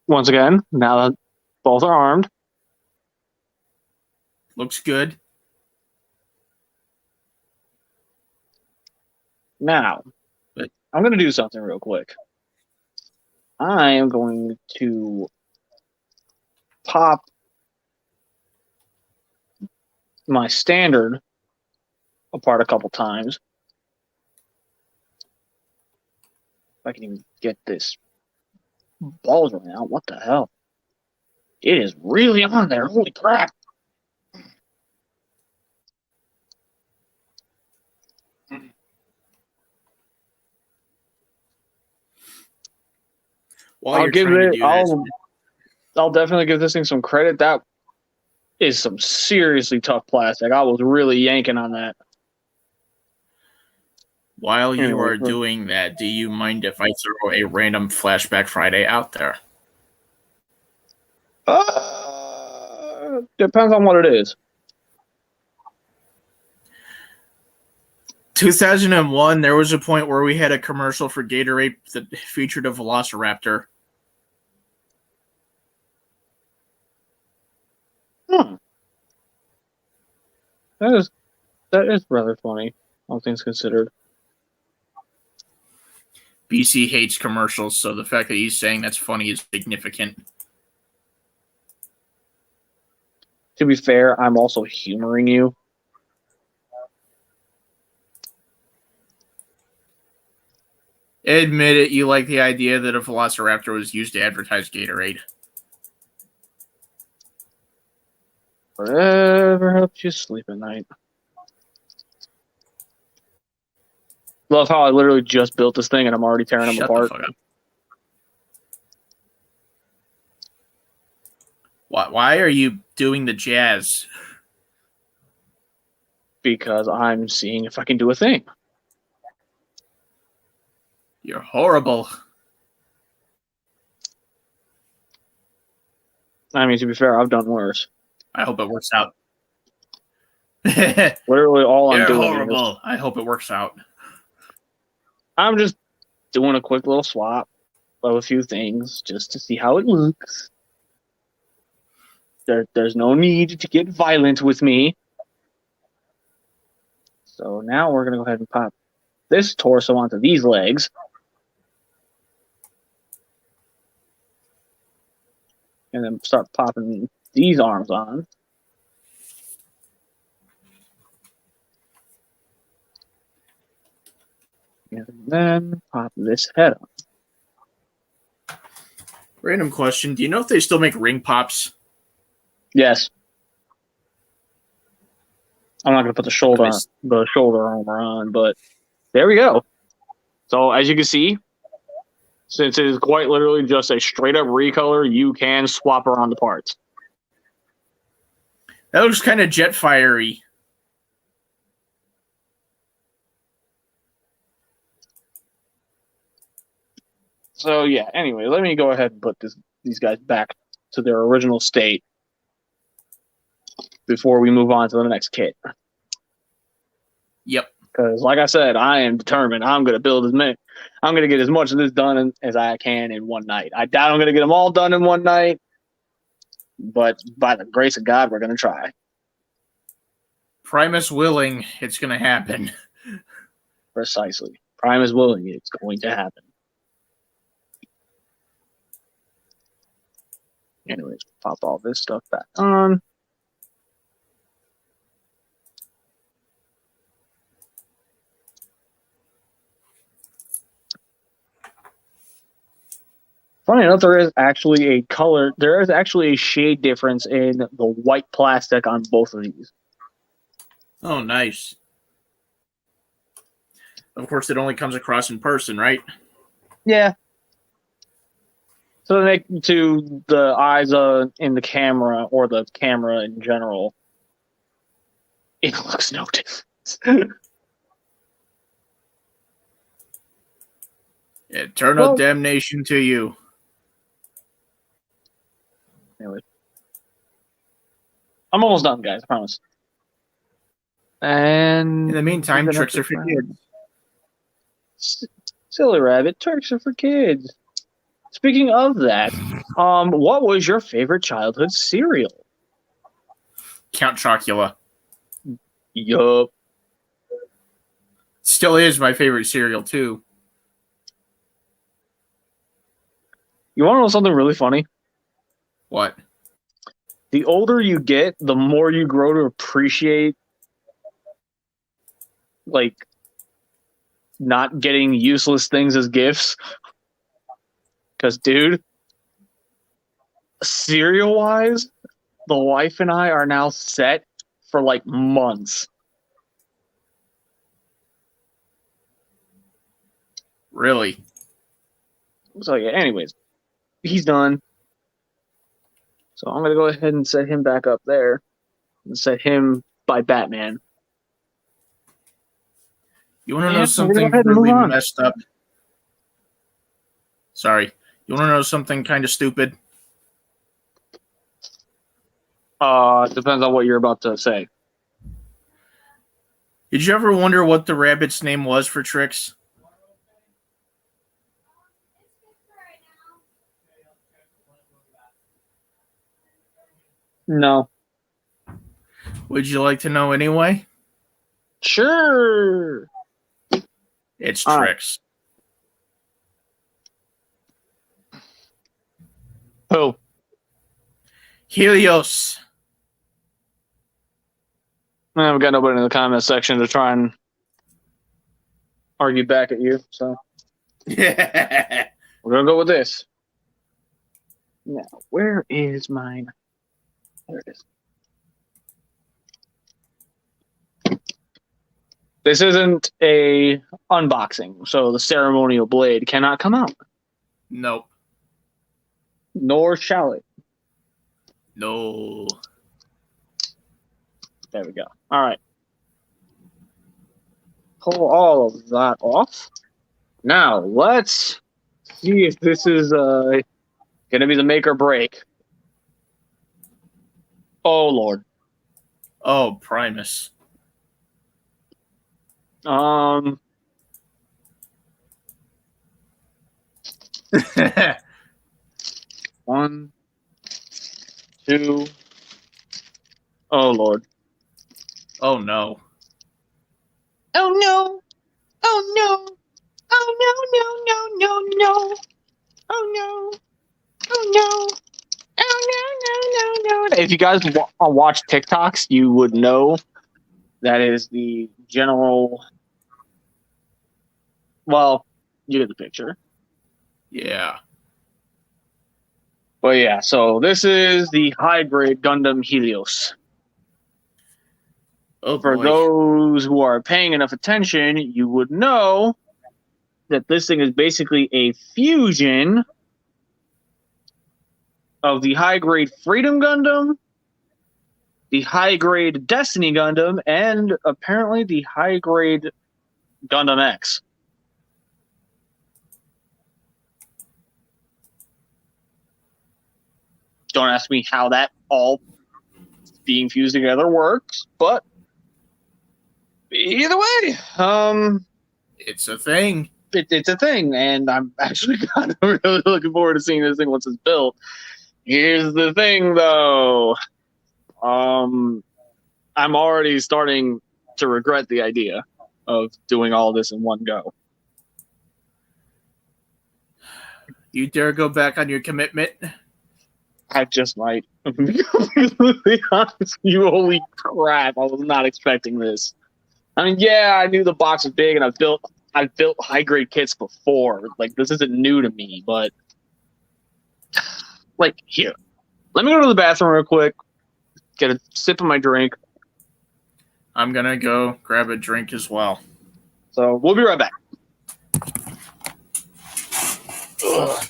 Once again, now that both are armed. Looks good. Now, I'm going to do something real quick. I am going to pop my standard apart a couple times. If I can even get this ball joint out. What the hell? It is really on there. Holy crap. I'll definitely give this thing some credit. That is some seriously tough plastic. I was really yanking on that. While you are doing that, do you mind if I throw a random Flashback Friday out there? Depends on what it is. 2001, there was a point where we had a commercial for Gatorade that featured a Velociraptor. That is rather funny, all things considered. BC hates commercials, so the fact that he's saying that's funny is significant. To be fair, I'm also humoring you. Admit it, you like the idea that a Velociraptor was used to advertise Gatorade. Whatever helps you sleep at night. Love how I literally just built this thing and I'm already tearing them apart. The fuck up. Why are you doing the jazz? Because I'm seeing if I can do a thing. You're horrible. I mean, to be fair, I've done worse. I hope it works out. Literally all I'm doing horrible. I hope it works out. I'm just doing a quick little swap of a few things just to see how it looks. There's no need to get violent with me. So now we're going to go ahead and pop this torso onto these legs. And then start popping these arms on. And then pop this head on. Random question. Do you know if they still make ring pops? Yes. I'm not going to put the shoulder armor on, but there we go. So as you can see, since it is quite literally just a straight up recolor, you can swap around the parts. That looks kind of Jetfire-y. So yeah, anyway, let me go ahead and put these guys back to their original state before we move on to the next kit. Yep. Because like I said, I am determined. I'm going to build I'm going to get as much of this done as I can in one night. I doubt I'm going to get them all done in one night, but by the grace of God, we're going to try. Primus willing, it's going to happen. Precisely. Primus willing, it's going to happen. Anyways, pop all this stuff back on. Funny enough, there is actually a shade difference in the white plastic on both of these. Oh, nice. Of course, it only comes across in person, right? Yeah. So to the eyes in the camera, or the camera in general, it looks no different. Eternal damnation to you. Anyway. I'm almost done, guys, I promise. And in the meantime, tricks are for kids. Silly rabbit, tricks are for kids. Speaking of that, what was your favorite childhood cereal? Count Chocula. Yup. Still is my favorite cereal too. You want to know something really funny? What? The older you get, the more you grow to appreciate, like, not getting useless things as gifts. Because, dude, cereal-wise, the wife and I are now set for, like, months. Really? So, yeah, anyways, he's done. So I'm going to go ahead and set him back up there and set him by Batman. You want to know something really messed up? Sorry. You want to know something kind of stupid? Depends on what you're about to say. Did you ever wonder what the rabbit's name was for Trix? No. Would you like to know anyway? Sure. It's Trix. Who? Helios. I've got nobody in the comment section to try and argue back at you, so Yeah. we're gonna go with this. Now, where is mine? There it is. This isn't a unboxing, so the ceremonial blade cannot come out. Nope. Nor shall it. No. There we go. All right. Pull all of that off. Now, let's see if this is going to be the make or break. Oh, Lord. Oh, Primus. One, two. Oh, Lord. Oh, no. Oh, no. Oh, no. Oh, no, no, no, no, no. Oh, no. Oh, no. Oh, no, no, no, no. If you guys watch TikToks, you would know that is the general. Well, you get the picture. Yeah. Well, yeah, so this is the high-grade Gundam Helios. Oh, for boy. those who are paying enough attention, you would know that this thing is basically a fusion of the high-grade Freedom Gundam, the high-grade Destiny Gundam, and apparently the high-grade Gundam X. Don't ask me how that all being fused together works, but either way, it's a thing. It's a thing, and I'm actually kind of really looking forward to seeing this thing once it's built. Here's the thing, though. I'm already starting to regret the idea of doing all this in one go. You dare go back on your commitment? I just might. To be completely honest with you, holy crap, I was not expecting this. I mean, yeah, I knew the box was big, and I've built high-grade kits before. Like, this isn't new to me, but... Like, here. Let me go to the bathroom real quick, get a sip of my drink. I'm gonna go grab a drink as well. So, we'll be right back. Ugh.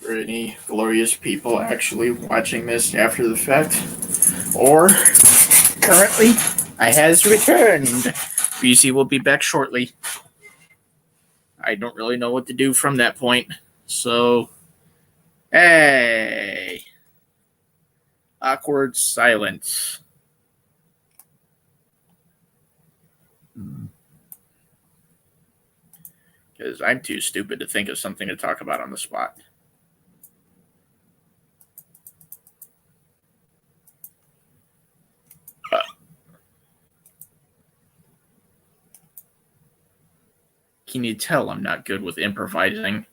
For any glorious people actually watching this after the fact, or currently, I has returned. BC will be back shortly. I don't really know what to do from that point, so hey, awkward silence. Because I'm too stupid to think of something to talk about on the spot. Can you tell I'm not good with improvising?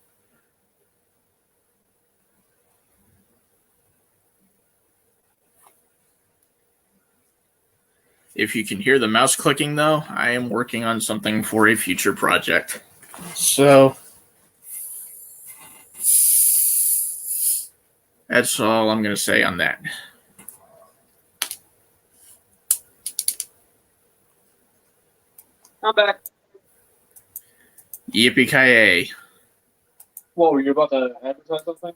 If you can hear the mouse clicking, though, I am working on something for a future project. So, that's all I'm going to say on that. I'm back. Yippee-ki-yay. Whoa, were you about to advertise something?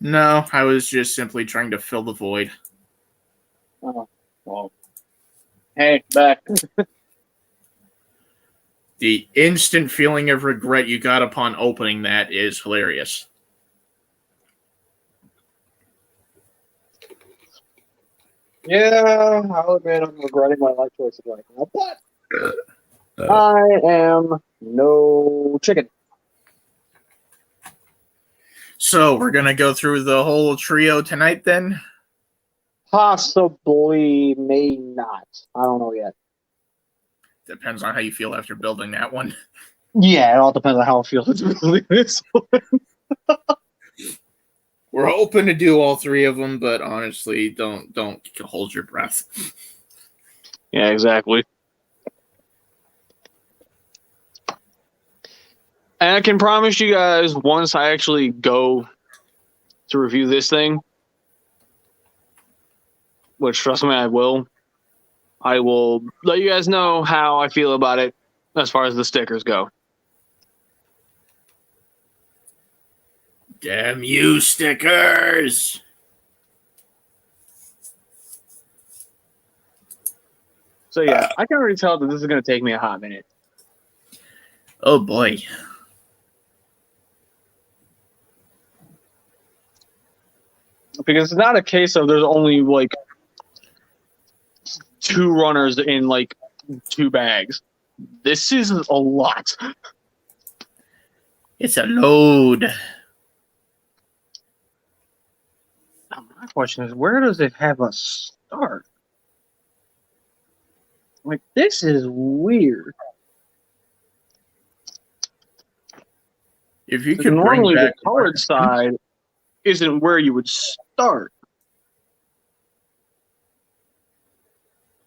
No, I was just simply trying to fill the void. Oh, well. Hey, back. The instant feeling of regret you got upon opening that is hilarious. Yeah, I'll admit I'm regretting my life choices right now, but I am no chicken. So, we're going to go through the whole trio tonight, then? Possibly, may not. I don't know yet. Depends on how you feel after building that one. Yeah, it all depends on how I feel after building this one. We're hoping to do all three of them, but honestly, don't hold your breath. Yeah, exactly. And I can promise you guys, once I actually go to review this thing, which trust me, I will let you guys know how I feel about it as far as the stickers go. Damn you, stickers! So yeah, I can already tell that this is going to take me a hot minute. Oh boy. Because it's not a case of there's only like 2 runners in like 2 bags. This is a lot. It's a load. Now, my question is, where does it have us start? Like, this is weird. If you could normally bring back the colored side isn't where you would start.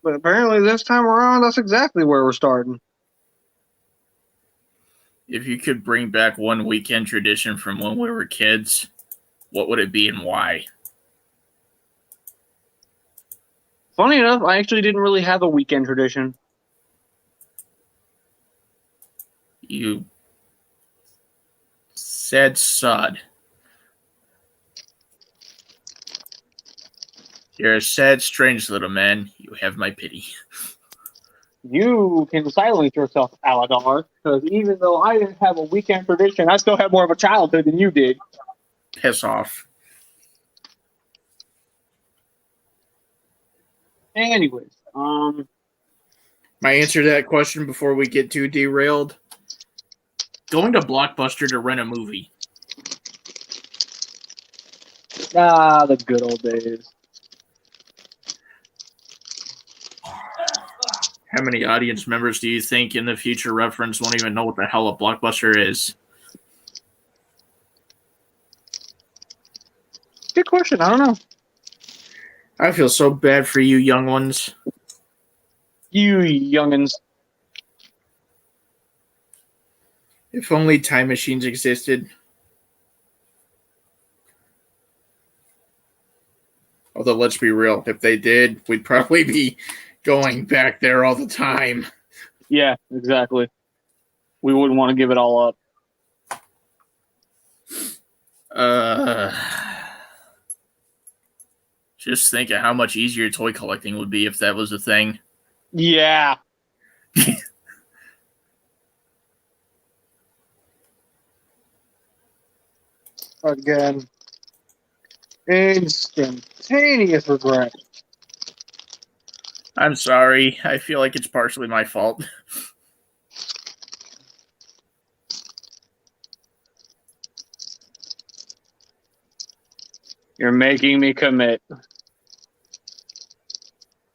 But apparently this time around, that's exactly where we're starting. If you could bring back one weekend tradition from when we were kids, what would it be and why? Funny enough, I actually didn't really have a weekend tradition. You sad sod. You're a sad, strange little man. You have my pity. You can silence yourself, Aladar, because even though I didn't have a weekend tradition, I still have more of a childhood than you did. Piss off. Anyways, my answer to that question before we get too derailed: going to Blockbuster to rent a movie. The good old days. How many audience members do you think in the future reference won't even know what the hell a Blockbuster is? Good question. I don't know. I feel so bad for you young ones. You youngins. If only time machines existed. Although, let's be real, if they did, we'd probably be going back there all the time. Yeah, exactly. We wouldn't want to give it all up. Uh, just think of how much easier toy collecting would be if that was a thing. Yeah. Again, instantaneous regret. I'm sorry. I feel like it's partially my fault. You're making me commit.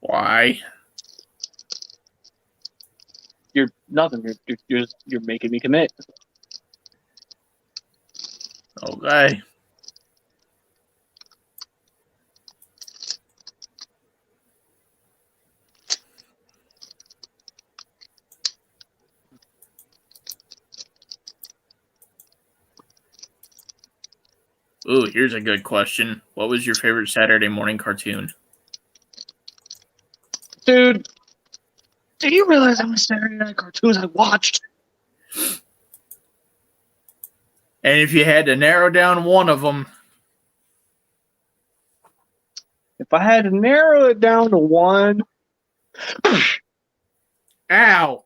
Why? You're nothing. You're making me commit. Okay. Ooh, here's a good question. What was your favorite Saturday morning cartoon? Dude, do you realize how many Saturday night cartoons I watched? And if you had to narrow down one of them, If I had to narrow it down to one, ow!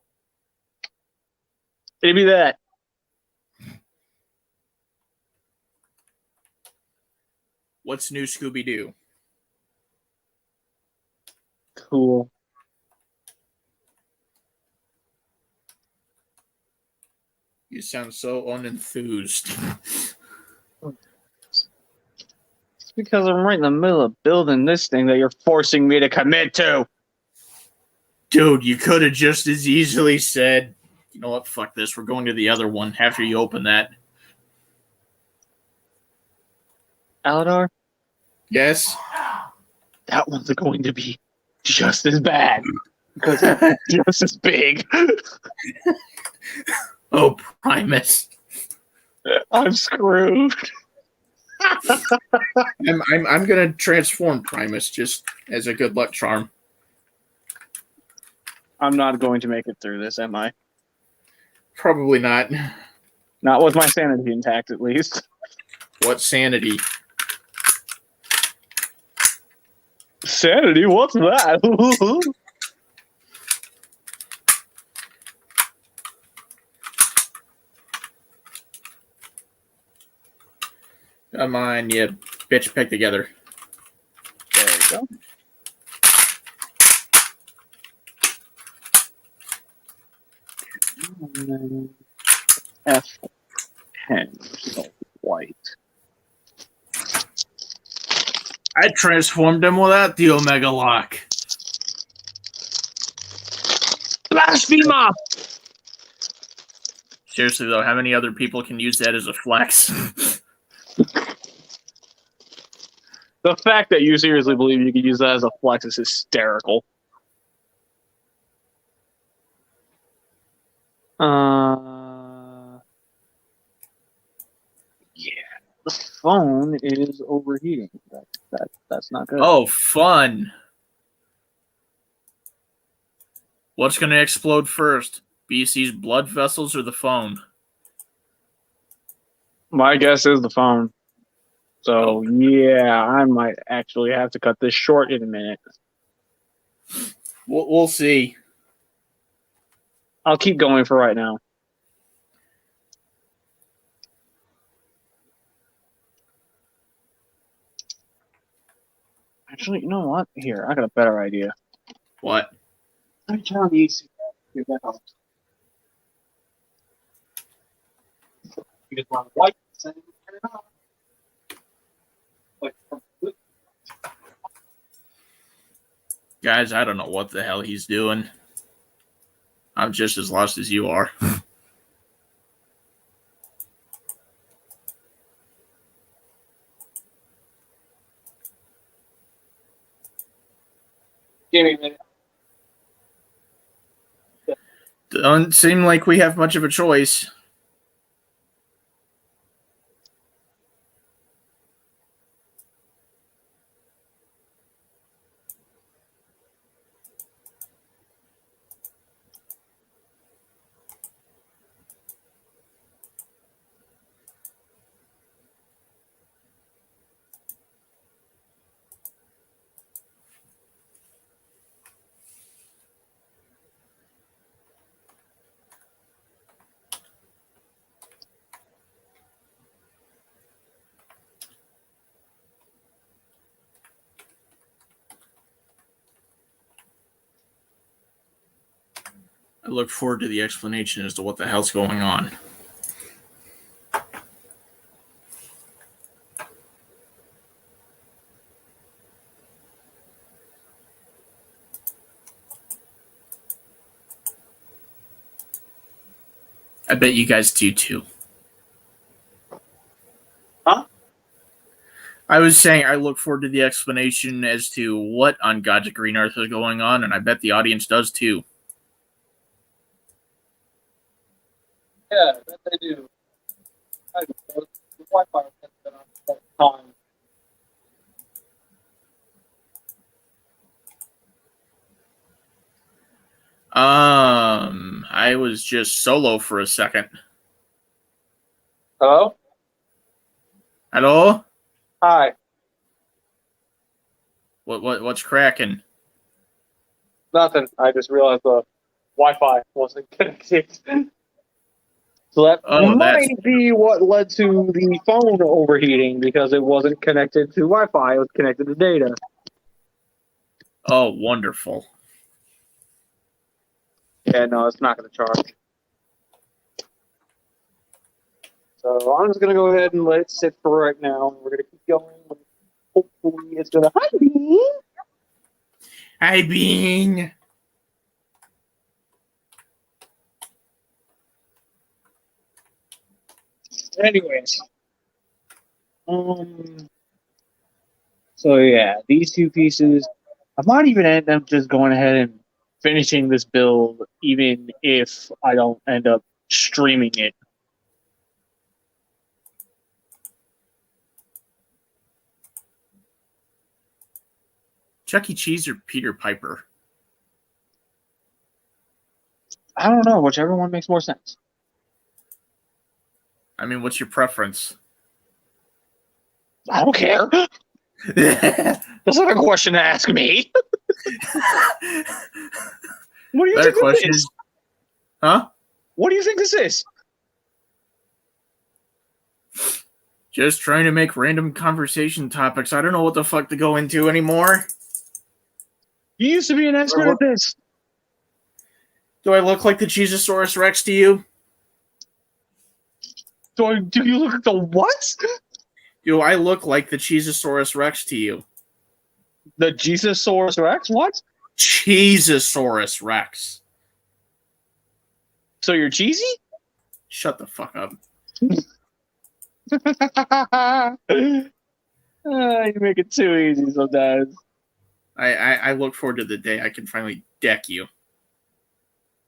it'd be that. What's new, Scooby-Doo? Cool. You sound so unenthused. It's because I'm right in the middle of building this thing that you're forcing me to commit to. Dude, you could have just as easily said, you know what, fuck this, we're going to the other one after you open that. Aladar? Yes? That one's going to be just as bad. Because it's just as big. Oh, Primus. I'm screwed. I'm gonna transform Primus just as a good luck charm. I'm not going to make it through this, am I? Probably not. Not with my sanity intact, at least. What sanity? Sanity? What's that? Come on, you bitch, pick together. There you go. F10, so white. I transformed him without the Omega Lock. Blasphemer! Seriously, though, how many other people can use that as a flex? The fact that you seriously believe you could use that as a flex is hysterical. Yeah, the phone is overheating. That's not good. Oh, fun. What's going to explode first? BC's blood vessels or the phone? My guess is the phone. So, yeah, I might actually have to cut this short in a minute. We'll see. I'll keep going for right now. Actually, you know what? Here, I got a better idea. What? Let me turn on the AC. Here, that helps. You just want white, turn it on. Guys, I don't know what the hell he's doing. I'm just as lost as you are. Give me a minute. Doesn't seem like we have much of a choice. I look forward to the explanation as to what the hell's going on. I bet you guys do too. Huh? I was saying I look forward to the explanation as to what on Gods of Green Earth is going on, and I bet the audience does too. Yeah, I bet they do. The Wi-Fi has been on for some time. I was just solo for a second. Hello? Hello? Hi. What's cracking? Nothing. I just realized the Wi-Fi wasn't connected. So that might be what led to the phone overheating, because it wasn't connected to Wi-Fi, it was connected to data. Oh, wonderful. Yeah, no, it's not going to charge. So I'm just going to go ahead and let it sit for right now. We're going to keep going. Hopefully it's going to... Hi, Bean! Hi, Bean! Anyways. So yeah, these two pieces, I might even end up just going ahead and finishing this build, even if I don't end up streaming it. Chuck E. Cheese or Peter Piper? I don't know, whichever one makes more sense. I mean, what's your preference? I don't care. That's not a question to ask me. What do you think this is? Huh? What do you think this is? Just trying to make random conversation topics. I don't know what the fuck to go into anymore. You used to be an expert at this. Do I look like the Cheezosaurus Rex to you? Do you look like the what? Do I look like the Cheezosaurus Rex to you? The Jesusaurus Rex? What? Cheezosaurus Rex. So you're cheesy? Shut the fuck up. You make it too easy sometimes. I look forward to the day I can finally deck you.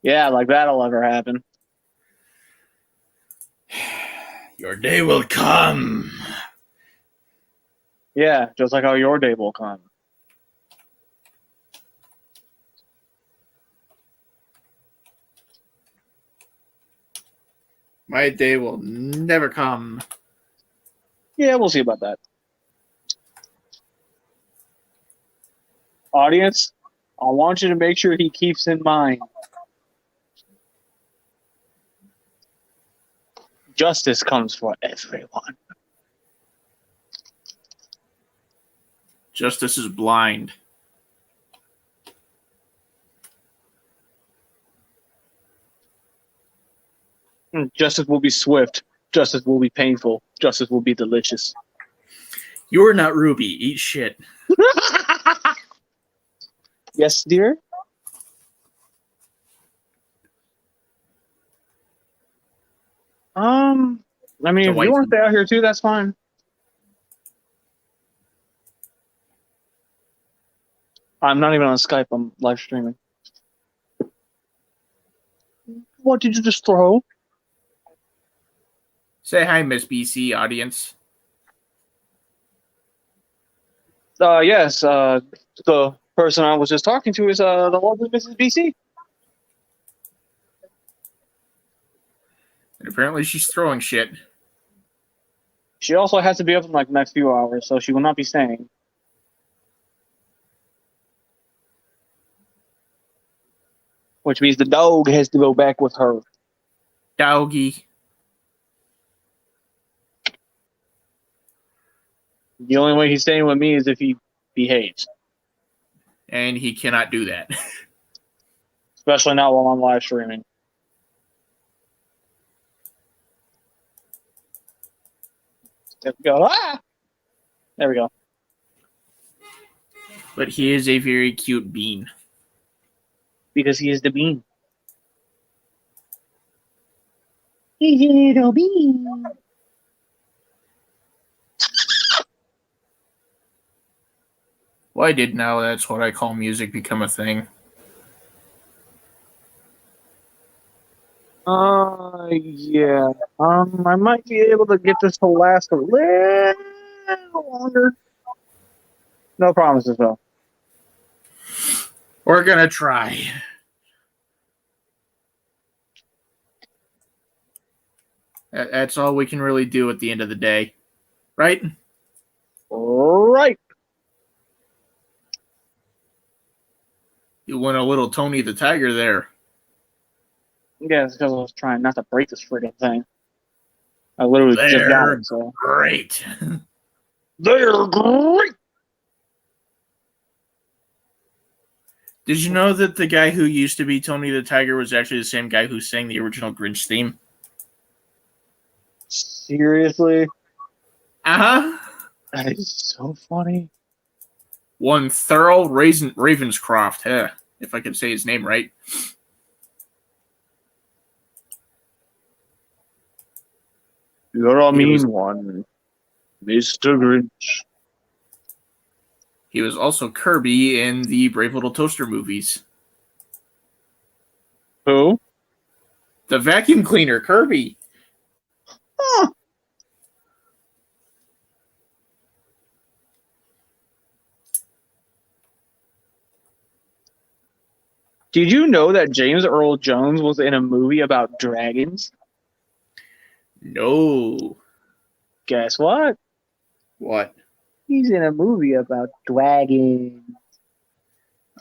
Yeah, like that'll ever happen. Your day will come. Yeah, just like how your day will come. My day will never come. Yeah, we'll see about that. Audience, I want you to make sure he keeps in mind justice comes for everyone. Justice is blind. Justice will be swift. Justice will be painful. Justice will be delicious. You are not Ruby. Eat shit. Yes, dear? I mean, if you want to stay out here too, that's fine. I'm not even on Skype. I'm live streaming. What did you just throw? Say hi, Miss BC audience. Yes. The person I was just talking to is the lovely Mrs. BC. And apparently she's throwing shit. She also has to be up in like the next few hours, so she will not be staying. Which means the dog has to go back with her. Doggy. The only way he's staying with me is if he behaves. And he cannot do that. Especially not while I'm live streaming. There we go. Ah! There we go. But he is a very cute bean. Because he is the bean. He's a little bean. Why did now that's what I call music become a thing? Yeah. I might be able to get this to last a little longer. No promises, though. We're gonna try. That's all we can really do at the end of the day. Right? Right. You went a little Tony the Tiger there. Yeah, it's because I was trying not to break this friggin' thing. I literally just got it, so. Great. They're great! Did you know that the guy who used to be Tony the Tiger was actually the same guy who sang the original Grinch theme? Seriously? Uh-huh. That is so funny. One thorough Ravenscroft, if I can say his name right. You're a mean one, Mr. Grinch. He was also Kirby in the Brave Little Toaster movies. Who? The vacuum cleaner, Kirby. Huh. Did you know that James Earl Jones was in a movie about dragons? No. Guess what? What? He's in a movie about dragons.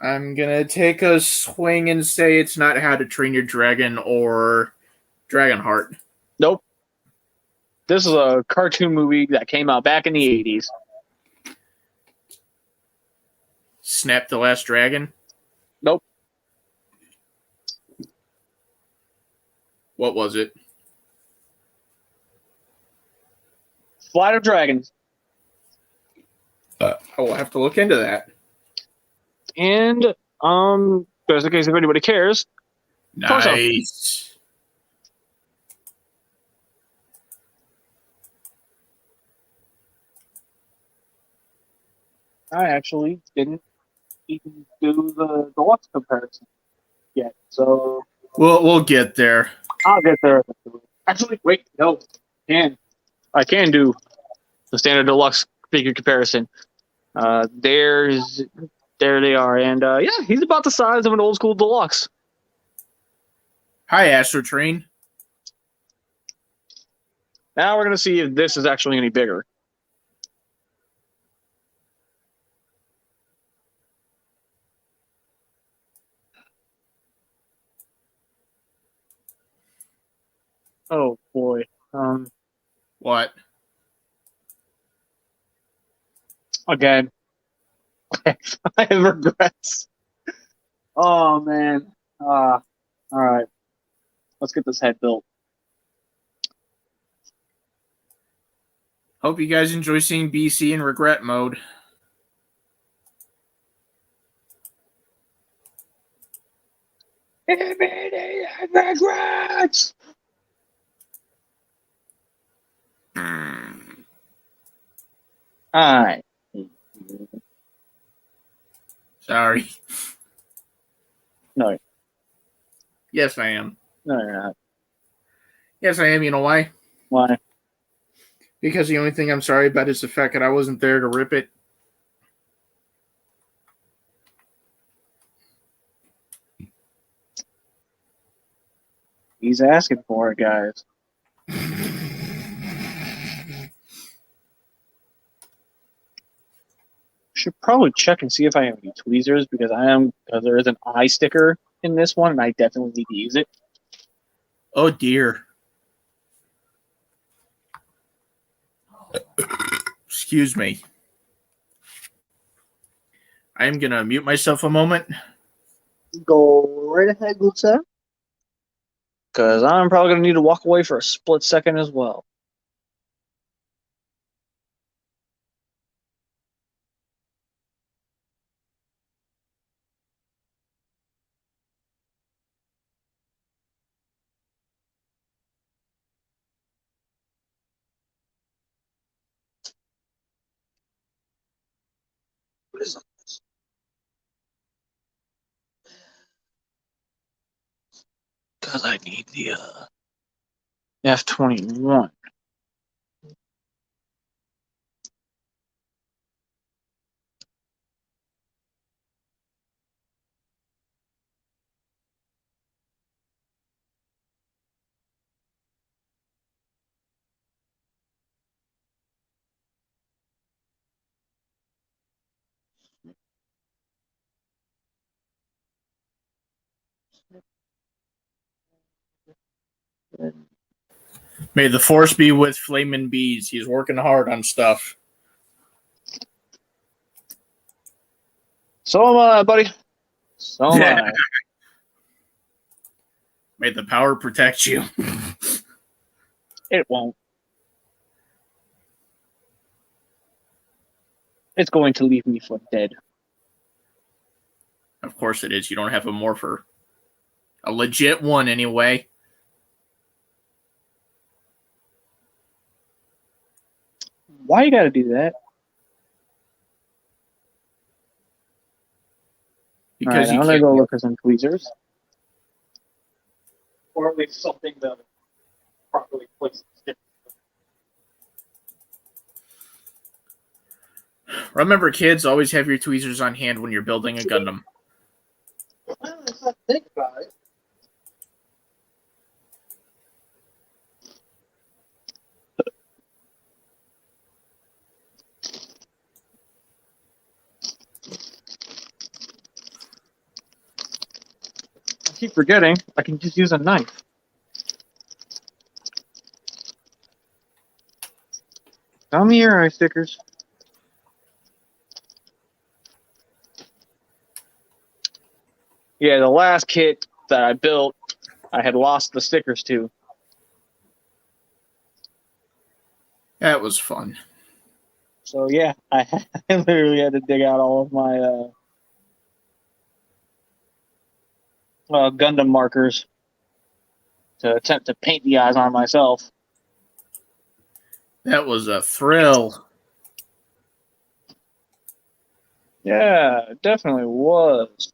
I'm gonna take a swing and say it's not How to Train Your Dragon or Dragonheart. Nope. This is a cartoon movie that came out back in the 80s. Snap the Last Dragon? Nope. What was it? Flight of Dragons. I will have to look into that. And, just in case if anybody cares. Nice. I actually didn't even do the deluxe comparison yet, so We'll get there. I'll get there. Actually, wait, no, I can do the standard deluxe figure comparison. There they are, and yeah, he's about the size of an old school deluxe. Hi, Astro Train. Now we're gonna see if this is actually any bigger. Oh boy. What? Again. I have regrets. Oh man. All right. Let's get this head built. Hope you guys enjoy seeing BC in regret mode. Regrets. Alright. Sorry. No. Yes, I am. No, you're not. Yes, I am. You know why? Why? Because the only thing I'm sorry about is the fact that I wasn't there to rip it. He's asking for it, guys. Should probably check and see if I have any tweezers because there is an eye sticker in this one and I definitely need to use it. Oh dear. Excuse me. I'm gonna mute myself a moment. Go right ahead, good sir. Because I'm probably going to need to walk away for a split second as well. What is this? Because I need the F-21. May the force be with Flamin' Bees. He's working hard on stuff. So am I, buddy. So am I. May the power protect you. It won't. It's going to leave me for dead. Of course it is. You don't have a morpher. A legit one, anyway. Why you gotta do that? Because I'm gonna go look for some tweezers. Or at least something that properly places it. Remember, kids, always have your tweezers on hand when you're building a Gundam. Well, let's not think about it. I keep forgetting I can just use a knife. Tell me your eye stickers. Yeah, the last kit that I built, I had lost the stickers to. That was fun. So yeah, I literally had to dig out all of my Gundam markers to attempt to paint the eyes on myself. That was a thrill. Yeah, it definitely was.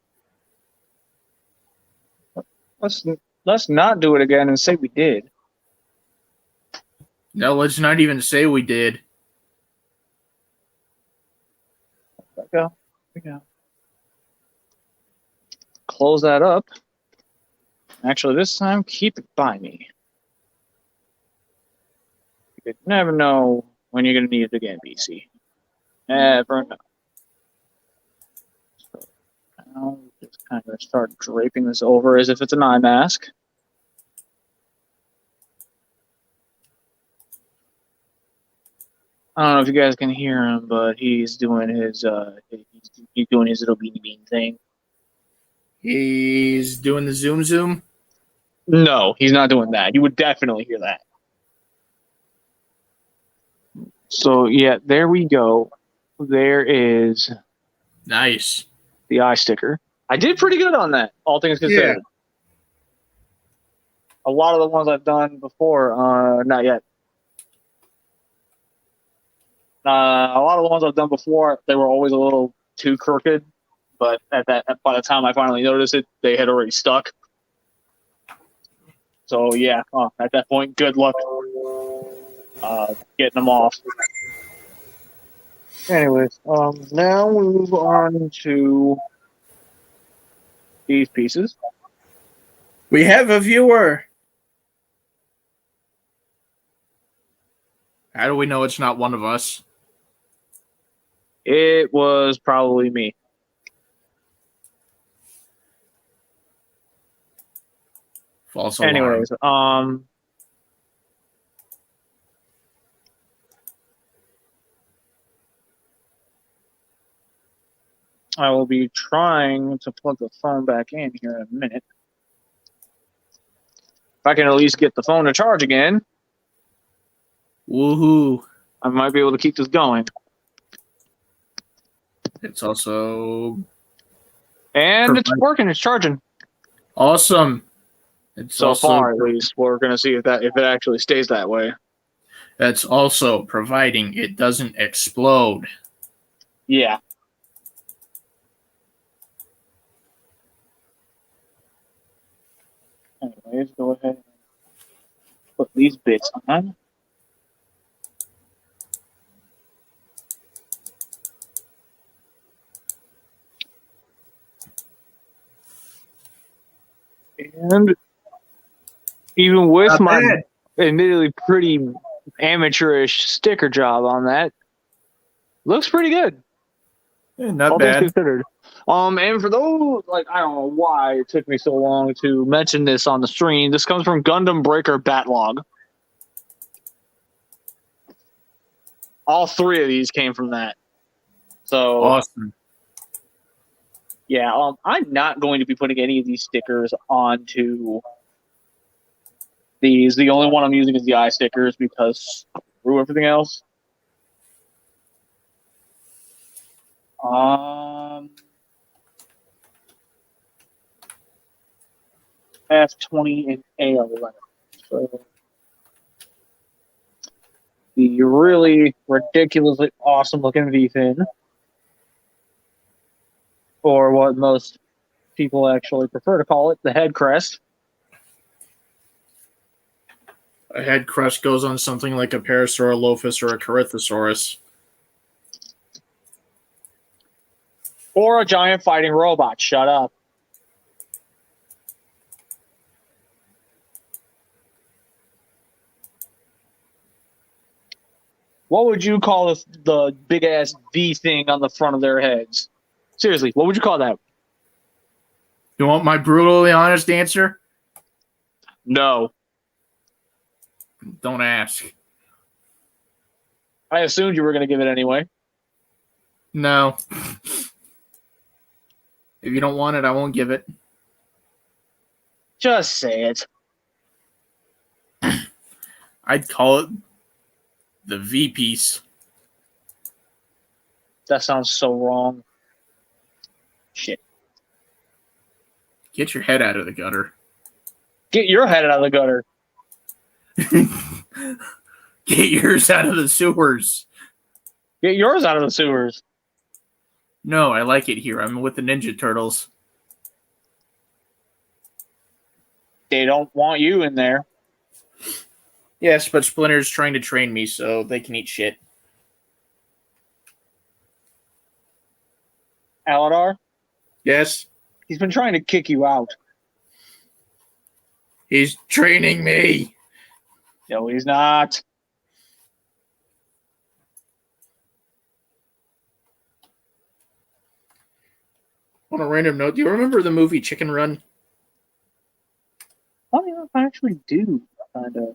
Let's not do it again and say we did. No, let's not even say we did. There we go. Close that up. Actually, this time, keep it by me. You never know when you're going to need it again, BC. Never know. So now, just kind of start draping this over as if it's an eye mask. I don't know if you guys can hear him, but he's doing his he's doing his little beanie bean thing. He's doing the zoom zoom. No, he's not doing that. You would definitely hear that. So yeah, there we go. There is Nice. the eye sticker. I did pretty good on that, all things considered. Yeah. A lot of the ones I've done before, not yet. A lot of the ones I've done before, they were always a little too crooked. But by the time I finally noticed it, they had already stuck. So yeah, at that point, good luck getting them off. Anyways, now we move on to these pieces. We have a viewer. How do we know it's not one of us? It was probably me. False alarm. Anyways, I will be trying to plug the phone back in here in a minute. If I can at least get the phone to charge again, woohoo! I might be able to keep this going. It's also And it's working. It's charging. Awesome. It's so also, far, at least, we're going to see if it actually stays that way. That's also providing it doesn't explode. Yeah. Anyways, go ahead and put these bits on. And even with my admittedly pretty amateurish sticker job on that, looks pretty good. Yeah, not bad. All things considered. And for those, I don't know why it took me so long to mention this on the stream. This comes from Gundam Breaker Batlog. All three of these came from that. So awesome. Yeah, I'm not going to be putting any of these stickers onto these. The only one I'm using is the eye stickers because screw everything else. F20 and A11. So the really ridiculously awesome looking V-fin, or what most people actually prefer to call it, the head crest. A head crest goes on something like a Parasaurolophus or a Corythosaurus. Or a giant fighting robot. Shut up. What would you call the big-ass V thing on the front of their heads? Seriously, what would you call that? You want my brutally honest answer? No. Don't ask. I assumed you were going to give it anyway. No. If you don't want it, I won't give it. Just say it. I'd call it the V-piece. That sounds so wrong. Shit. Get your head out of the gutter. Get your head out of the gutter. Get yours out of the sewers. Get yours out of the sewers. No, I like it here. I'm with the Ninja Turtles. They don't want you in there. Yes, but Splinter's trying to train me so they can eat shit. Aladar? Yes? He's been trying to kick you out. He's training me. No, he's not. On a random note, do you remember the movie Chicken Run? Funny enough, I actually do. Kind of.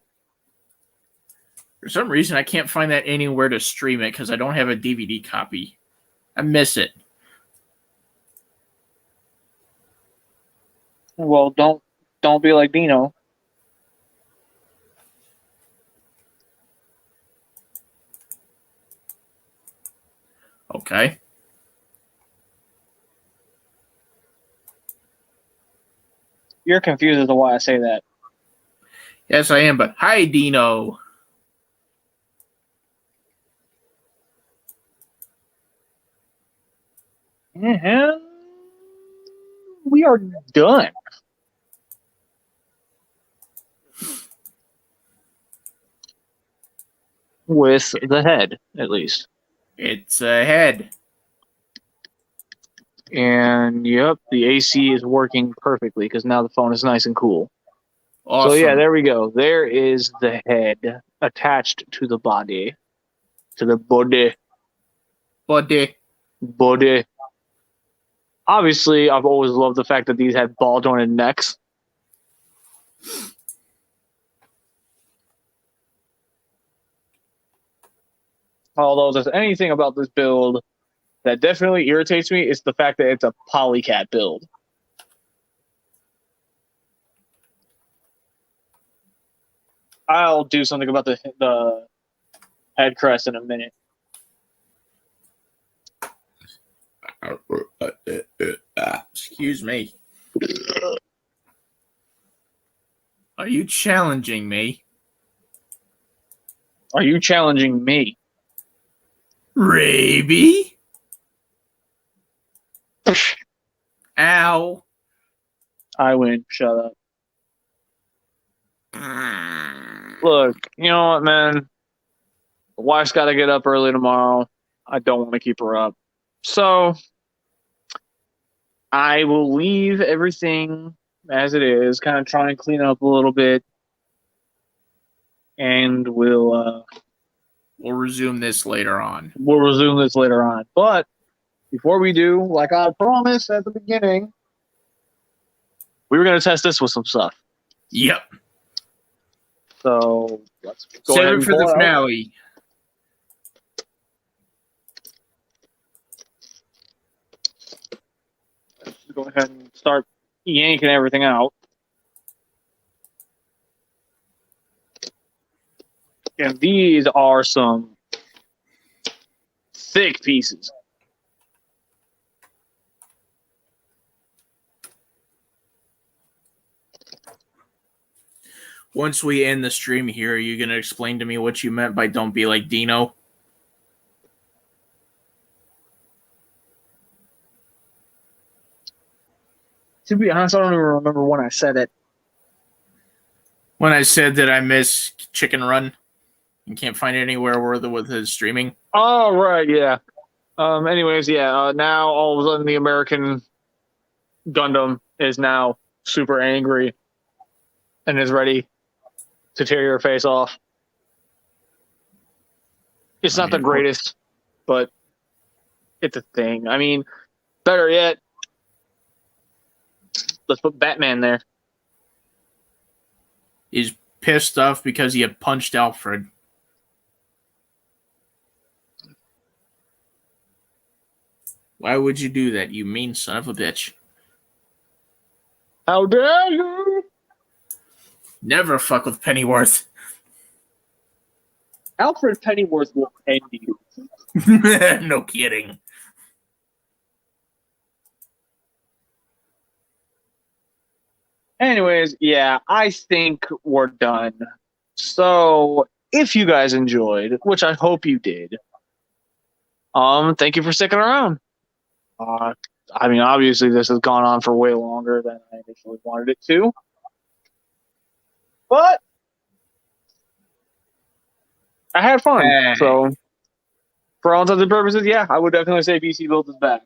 For some reason, I can't find that anywhere to stream it because I don't have a DVD copy. I miss it. Well, don't be like Dino. Okay. You're confused as to why I say that. Yes, I am, but hi, Dino. And we are done. With the head, at least. It's a head. And, yep, the AC is working perfectly because now the phone is nice and cool. Awesome. So, yeah, there we go. There is the head attached to the body. To the body. Body. Obviously, I've always loved the fact that these had ball-jointed necks. Although, if there's anything about this build that definitely irritates me is the fact that it's a polycat build. I'll do something about the head crest in a minute. Excuse me. Are you challenging me? Are you challenging me? Raby? Ow. I win. Shut up. Look, you know what, man? The wife's got to get up early tomorrow. I don't want to keep her up. So I will leave everything as it is, kind of try and clean up a little bit. And we'll resume this later on. We'll resume this later on. But before we do, like I promised at the beginning, we were going to test this with some stuff. Yep. So let's go Save ahead it and for pull the it out. finale. Let's go ahead and start yanking everything out. And these are some thick pieces. Once we end the stream here, are you going to explain to me what you meant by don't be like Dino? To be honest, I don't even remember when I said it. When I said that I miss Chicken Run and can't find it anywhere with his streaming. Oh, right, yeah. Anyways, yeah, now all of a sudden the American Gundam is now super angry and is ready to tear your face off. It's not the greatest, but it's a thing. I mean, better yet, let's put Batman there. He's pissed off because he had punched Alfred. Why would you do that, you mean son of a bitch? How dare you! Never fuck with Pennyworth. Alfred Pennyworth will end you. No kidding. Anyways, yeah, I think we're done. So, if you guys enjoyed, which I hope you did, thank you for sticking around. I mean, obviously, this has gone on for way longer than I initially wanted it to. But I had fun. Hey. So, for all intents and purposes, yeah, I would definitely say BC Build is back.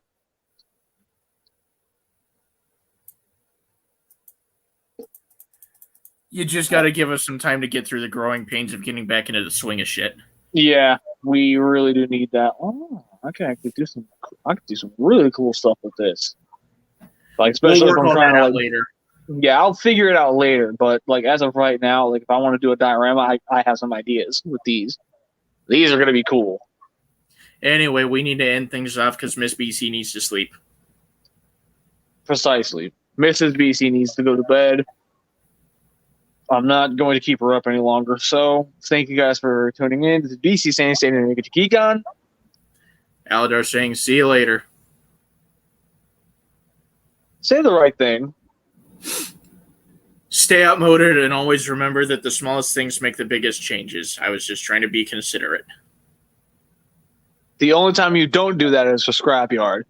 You just got to give us some time to get through the growing pains of getting back into the swing of shit. Yeah, we really do need that. Oh, I can actually do some. I can do some really cool stuff with this. Like, especially We'll if work I'm on trying that to out later. Yeah, I'll figure it out later. But like as of right now, like if I want to do a diorama, I have some ideas with these. These are gonna be cool. Anyway, we need to end things off because Miss BC needs to sleep. Precisely. Mrs. BC needs to go to bed. I'm not going to keep her up any longer. So thank you guys for tuning in. This is BC saying stay tuned and get your geek on. Aladar saying, see you later. Say the right thing. Stay outmoded and always remember that the smallest things make the biggest changes. I was just trying to be considerate. The only time you don't do that is for Scrapyard.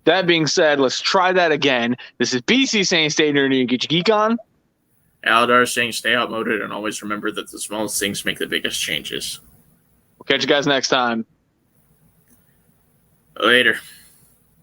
That being said, let's try that again. This is BC saying stay tuned and get your geek on. Aladar saying stay outmoded and always remember that the smallest things make the biggest changes. We'll catch you guys next time. Later.